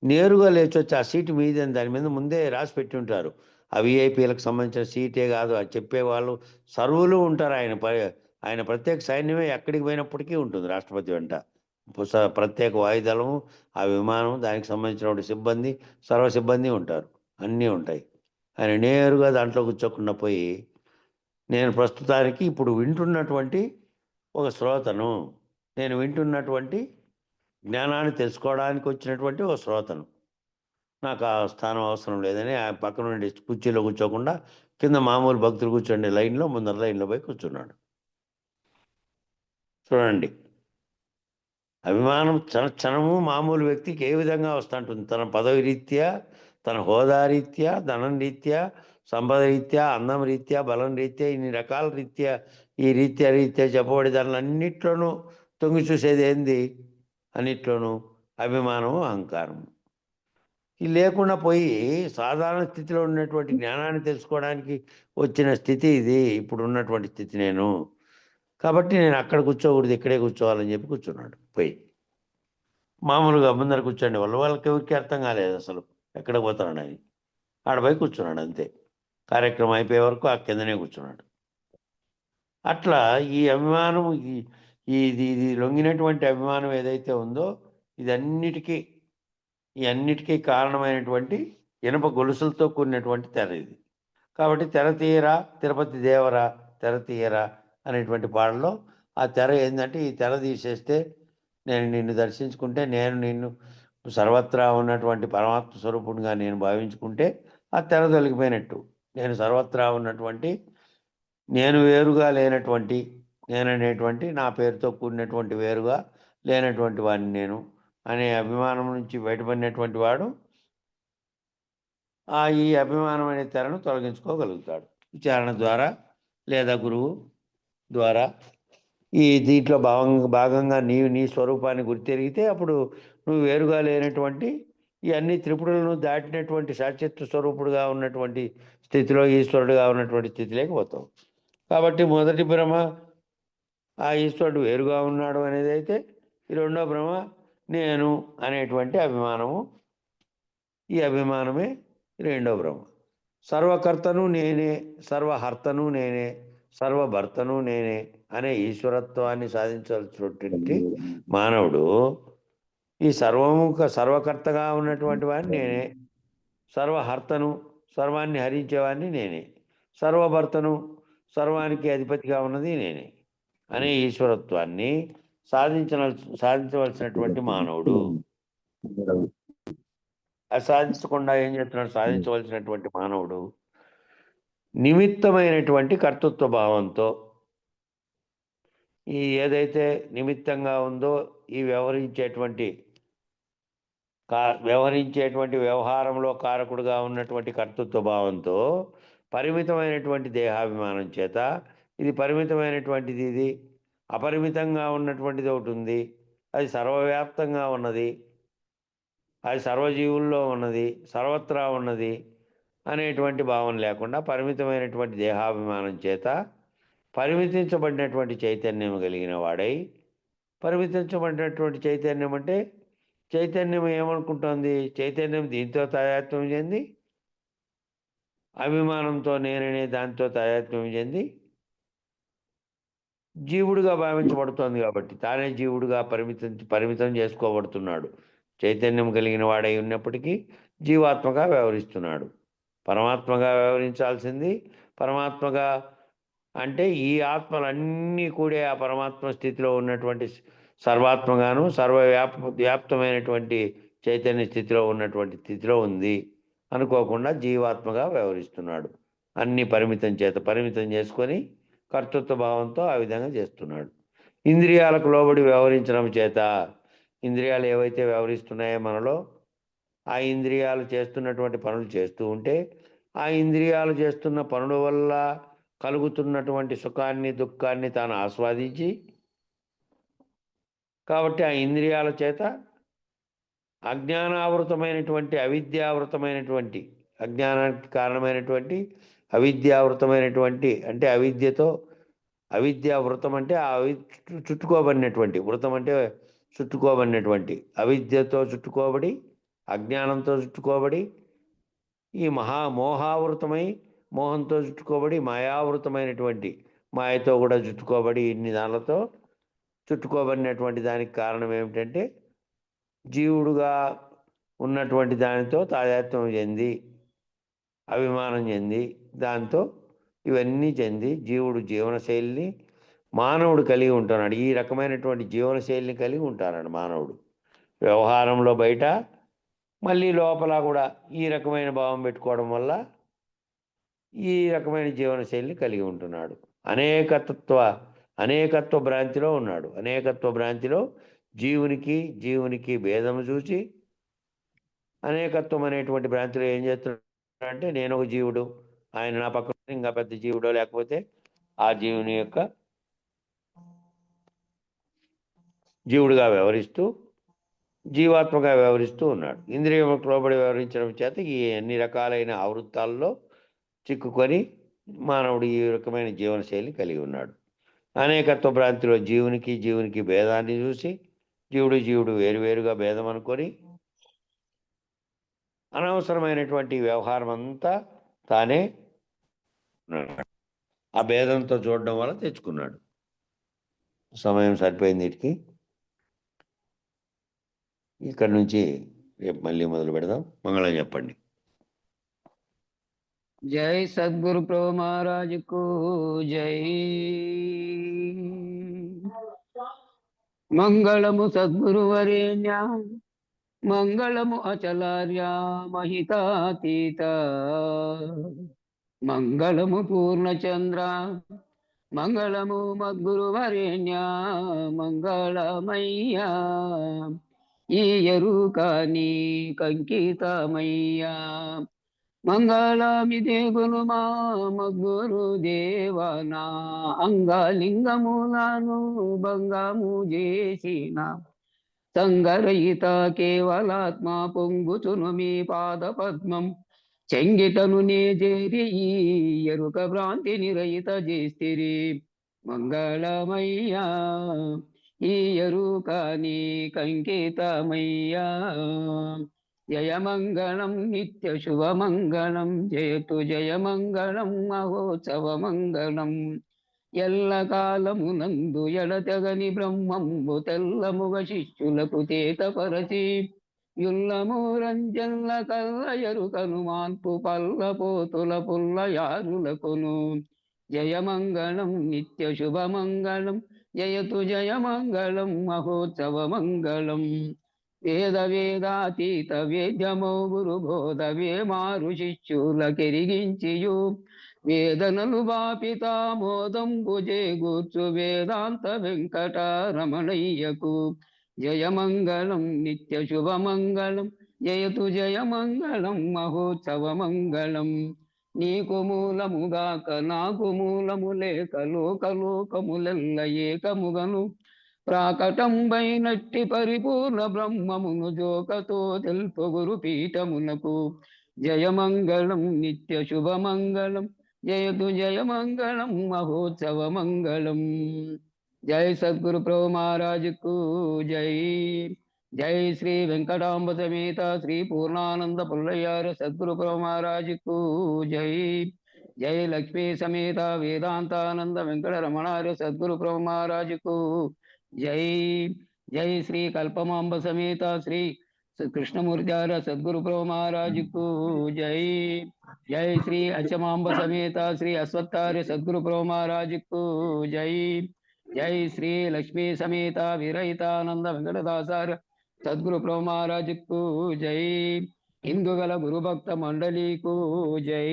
[SPEAKER 3] నేరుగా లేచొచ్చి ఆ సీటు మీద దాని మీద ముందే రాసి పెట్టి ఉంటారు. ఆ విఐపీలకు సంబంధించిన సీటే కాదు, అది చెప్పేవాళ్ళు సర్వులు ఉంటారు. ఆయన ప్రత్యేక సైన్యమే ఎక్కడికి పోయినప్పటికీ ఉంటుంది రాష్ట్రపతి వెంట. ప్రత్యేక వాయుదళము, ఆ విమానం, దానికి సంబంధించిన సిబ్బంది, సర్వ సిబ్బంది ఉంటారు, అన్నీ ఉంటాయి. ఆయన నేరుగా దాంట్లో కూర్చోకుండా పోయి, నేను ప్రస్తుతానికి ఇప్పుడు వింటున్నటువంటి ఒక శ్రోతను, నేను వింటున్నటువంటి జ్ఞానాన్ని తెలుసుకోవడానికి వచ్చినటువంటి ఒక శ్రోతను, నాకు ఆ స్థానం అవసరం లేదని ఆ పక్కన నుండి కుర్చీలో కూర్చోకుండా కింద మామూలు భక్తులు కూర్చోండి లైన్లో, ముందర లైన్లో పోయి కూర్చున్నాడు. చూడండి, అభిమానం క్షణము మామూలు వ్యక్తికి ఏ విధంగా వస్తుంటుంది. తన పదవి రీత్యా, తన హోదా రీత్యా, ధనం రీత్యా, సంపద రీత్యా, అందం రీత్యా, బలం రీత్యా, ఇన్ని రకాల రీత్యా, ఈ రీత్యా చెప్పబడి దానిలో అన్నిట్లోనూ తొంగి చూసేది ఏంది? అన్నిట్లోనూ అభిమానము, అహంకారము. ఇది లేకుండా పోయి సాధారణ స్థితిలో ఉన్నటువంటి జ్ఞానాన్ని తెలుసుకోవడానికి వచ్చిన స్థితి ఇది. ఇప్పుడు ఉన్నటువంటి స్థితి నేను, కాబట్టి నేను అక్కడ కూర్చోకూడదు, ఇక్కడే కూర్చోవాలని చెప్పి కూర్చున్నాడు. పోయి మామూలుగా ముందర కూర్చోండి, వాళ్ళకి ఎవరికి అర్థం కాలేదు అసలు ఎక్కడ పోతున్నాడని. ఆడపోయి కూర్చున్నాడు అంతే. కార్యక్రమం అయిపోయే వరకు ఆ కిందనే కూర్చున్నాడు. అట్లా ఈ అభిమానం, ఇది లొంగినటువంటి అభిమానం ఏదైతే ఉందో, ఈ అన్నిటికీ కారణమైనటువంటి ఇనుప గొలుసులతో కూడినటువంటి తెర ఇది. కాబట్టి తెర తీయరా తిరుపతి దేవరా, తెర తీయరా అనేటువంటి పాటలో ఆ తెర ఏంటంటే, ఈ తెర తీసేస్తే నేను నిన్ను దర్శించుకుంటే, నేను నిన్ను సర్వత్రా ఉన్నటువంటి పరమాత్మ స్వరూపునిగా నేను భావించుకుంటే ఆ తెర తొలగిపోయినట్టు. నేను సర్వత్రా ఉన్నటువంటి, నేను వేరుగా లేనటువంటి, నేననేటువంటి నా పేరుతో కూడినటువంటి వేరుగా లేనటువంటి వాడిని నేను అనే అభిమానం నుంచి బయటపడినటువంటి వాడు ఈ అభిమానం అనే తెరను తొలగించుకోగలుగుతాడు విచారణ ద్వారా, లేదా గురువు ద్వారా. ఈ దీంట్లో భాగంగా నీ స్వరూపాన్ని గుర్తెరిగితే అప్పుడు నువ్వు వేరుగా లేనటువంటి ఈ అన్ని త్రిపుడులను దాటినటువంటి సాక్షిత్వ స్వరూపుడుగా ఉన్నటువంటి స్థితిలో, ఈశ్వరుడుగా ఉన్నటువంటి స్థితిలోకి పోతావు. కాబట్టి మొదటి భ్రమ ఆ ఈశ్వరుడు వేరుగా ఉన్నాడు అనేది అయితే, ఈ రెండో భ్రమ నేను అనేటువంటి అభిమానము. ఈ అభిమానమే రెండో భ్రమ. సర్వకర్తను నేనే, సర్వహర్తను నేనే, సర్వభర్తను నేనే అనే ఈశ్వరత్వాన్ని సాధించాల్సినటువంటి మానవుడు ఈ సర్వకర్తగా ఉన్నటువంటి వాడిని నేనే, సర్వహర్తను, సర్వాన్ని హరించేవాడిని నేనే, సర్వభర్తను, సర్వానికి అధిపతిగా ఉన్నది నేనే అనే ఈశ్వరత్వాన్ని సాధించవలసినటువంటి మానవుడు. అది సాధించకుండా ఏం చేస్తున్నాడు? సాధించవలసినటువంటి మానవుడు నిమిత్తమైనటువంటి కర్తృత్వ భావంతో, ఈ ఏదైతే నిమిత్తంగా ఉందో, ఈ వ్యవహరించేటువంటి వ్యవహారంలో కారకుడుగా ఉన్నటువంటి కర్తృత్వ భావంతో, పరిమితమైనటువంటి దేహాభిమానం చేత, ఇది పరిమితమైనటువంటిది, ఇది అపరిమితంగా ఉన్నటువంటిది ఒకటి ఉంది, అది సర్వవ్యాప్తంగా ఉన్నది, అది సర్వజీవుల్లో ఉన్నది, సర్వత్రా ఉన్నది అనేటువంటి భావం లేకుండా పరిమితమైనటువంటి దేహాభిమానం చేత పరిమితించబడినటువంటి చైతన్యం కలిగిన వాడై, పరిమితించబడినటువంటి చైతన్యం అంటే చైతన్యం ఏమనుకుంటోంది? చైతన్యం దీంతో తాదాత్మ్యం చెంది, అభిమానంతో నేననే దాంతో తాదాత్మ్యం చెంది జీవుడుగా భావించబడుతోంది. కాబట్టి తానే జీవుడుగా పరిమితం చేసుకోబడుతున్నాడు. చైతన్యం కలిగిన వాడై ఉన్నప్పటికీ జీవాత్మగా వ్యవహరిస్తున్నాడు. పరమాత్మగా వ్యవహరించాల్సింది పరమాత్మగా అంటే ఈ ఆత్మలన్నీ కూడా ఆ పరమాత్మ స్థితిలో ఉన్నటువంటి సర్వాత్మగాను, వ్యాప్తమైనటువంటి చైతన్య స్థితిలో ఉన్నటువంటి స్థితిలో ఉంది అనుకోకుండా జీవాత్మగా వ్యవహరిస్తున్నాడు. అన్ని పరిమితం చేసుకొని కర్తృత్వ భావంతో ఆ విధంగా చేస్తున్నాడు. ఇంద్రియాలకు లోబడి వ్యవహరించడం చేత ఇంద్రియాలు ఏవైతే వ్యవహరిస్తున్నాయో మనలో, ఆ ఇంద్రియాలు చేస్తున్నటువంటి పనులు చేస్తూ ఉంటే, ఆ ఇంద్రియాలు చేస్తున్న పనుల వల్ల కలుగుతున్నటువంటి సుఖాన్ని దుఃఖాన్ని తాను ఆస్వాదించి, కాబట్టి ఆ ఇంద్రియాల చేత అజ్ఞానావృతమైనటువంటి అవిద్యావృతమైనటువంటి అజ్ఞానానికి కారణమైనటువంటి అవిద్యావృతమైనటువంటి అంటే అవిద్యతో అవిద్యావృతం అంటే చుట్టుకోబడినటువంటి, వృతం అంటే చుట్టుకోబడినటువంటి, అవిద్యతో చుట్టుకోబడి అజ్ఞానంతో చుట్టుకోబడి ఈ మోహావృతమై మోహంతో చుట్టుకోబడి మాయావృతమైనటువంటి మాయతో కూడా చుట్టుకోబడి ఇన్ని దానిలతో చుట్టుకోబడినటువంటి దానికి కారణం ఏమిటంటే జీవుడుగా ఉన్నటువంటి దానితో తాదాత్మ్యం చెంది అభిమానం చెంది దాంతో ఇవన్నీ చెంది జీవుడు జీవనశైలిని మానవుడు కలిగి ఉంటున్నాడు. ఈ రకమైనటువంటి జీవనశైలిని కలిగి ఉంటాడు మానవుడు. వ్యవహారంలో బయట మళ్ళీ లోపల కూడా ఈ రకమైన భావం పెట్టుకోవడం వల్ల ఈ రకమైన జీవనశైలిని కలిగి ఉంటున్నాడు. అనేకత్వ భ్రాంతిలో ఉన్నాడు. అనేకత్వ భ్రాంతిలో జీవునికి భేదము చూసి అనేకత్వం అనేటువంటి భ్రాంతిలో ఏం చేస్తున్నాడంటే నేను ఒక జీవుడు, ఆయన నా పక్కన ఇంకా పెద్ద జీవుడో లేకపోతే ఆ జీవుని యొక్క జీవుడుగా వ్యవహరిస్తూ జీవాత్మగా వ్యవహరిస్తూ ఉన్నాడు. ఇంద్రియములకు లోబడి వ్యవహరించడం చేత ఈ అన్ని రకాలైన ఆవృత్తాల్లో చిక్కుకొని మానవుడు ఈ రకమైన జీవనశైలి కలిగి ఉన్నాడు. అనేకత్వ భ్రాంతిలో జీవునికి భేదాన్ని చూసి జీవుడు వేరువేరుగా భేదం అనుకొని అనవసరమైనటువంటి వ్యవహారం అంతా తానే ఆ భేదంతో చూడడం వల్ల తెచ్చుకున్నాడు. సమయం సరిపోయింది వీటికి. ఇక్కడి నుంచి రేపు మళ్ళీ మొదలు పెడదాం. మంగళం చెప్పండి.
[SPEAKER 4] జై సద్గురు ప్రభు మహారాజ్ కు జై. మంగళము సద్గురు వరేణ్య, మంగళము అచలార్య మహితాతీత, మంగళము పూర్ణచంద్ర, మంగళము మద్గురు వరేణ్య, మంగళమయ్యా ఈ ఎరుకాని కంకితమయ్యా. మంగళమిదే గురు మా మద్గురు దేవనా, అంగలింగములను భంగము చేసిన సంగరహిత కేవలాత్మ పొంగుచును మీ పాద పద్మం చెంగిటను నే చేరి ఈ ఎరుక భ్రాంతి నిరహిత చేస్తిరి. మంగళమయ్యా ఈ ఎరుకని కంకితమయ్యా. జయమంగళం నిత్య శుభమంగళం, జయతు జయమంగళం మహోత్సవమంగళం. ఎల్లకాలమునందు ఎడతెగని బ్రహ్మంబు తెల్లముగ శిష్యులకు తేటపరచి యుల్లమూరంజల్ల కల్ల ఎరుకను మాన్పు పల్లపోతుల పుల్లయారులకును. జయమంగళం నిత్య శుభమంగళం, జయతు జయమంగళం మహోత్సవమంగళం. వేదాతీత వేద్యమో గురుబోధ వేమారు శిష్యులకెరిగించియు వేదనలు బాపితామోదంబు చేకూర్చు వేదాంత వెంకటరమణయ్యకు. జయమంగళం నిత్య శుభమంగళం, జయతు జయమంగళం మహోత్సవమంగళం. నీకు మూలముగాక నాకు మూలము లేక లోకలోకములెల్ల ఏకముగను ప్రాకటంబైనట్టి పరిపూర్ణ బ్రహ్మమును జోకతో తెలుపు గురు పీఠమునకు. జయమంగళం నిత్య శుభమంగళం, జయతు జయమంగళం మహోత్సవమంగళం. జై సద్గురు ప్రభు మహారాజుకు జై. జై శ్రీ వెంకటాంబ సమేత శ్రీ పూర్ణానంద పుల్లయ్యార సద్గురు ప్రభు మహారాజుకు జై. జై లక్ష్మీ సమేత వేదాంతానంద వెంకట రమణార్య సద్గురు ప్రభు మహారాజుకు జై. జై శ్రీ కల్పమాంబ సమేత శ్రీ కృష్ణమూర్తియార సద్గురు ప్రభు మహారాజుకు జై. జై శ్రీ అచ్చమాంబ సమేత శ్రీ అశ్వత్థార్య సద్గురు ప్రభు మహారాజుకు జై. జై శ్రీ లక్ష్మీ సమేత విరహితానంద వెంకటదాసార్య సద్గురు ప్రభు మహారాజుకు జై. హిందుగల గురుభక్త మండలికు జై.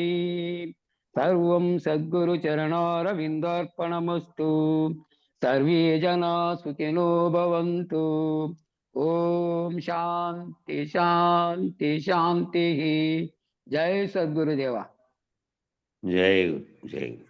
[SPEAKER 4] సర్వం సద్గురు చరణారవిందార్పణమస్తు. సర్వే జనా సుఖినో భవంతు. ఓం శాంతి శాంతి శాంతి. జై సద్గురుదేవ.
[SPEAKER 3] జై గురు, జై గురు.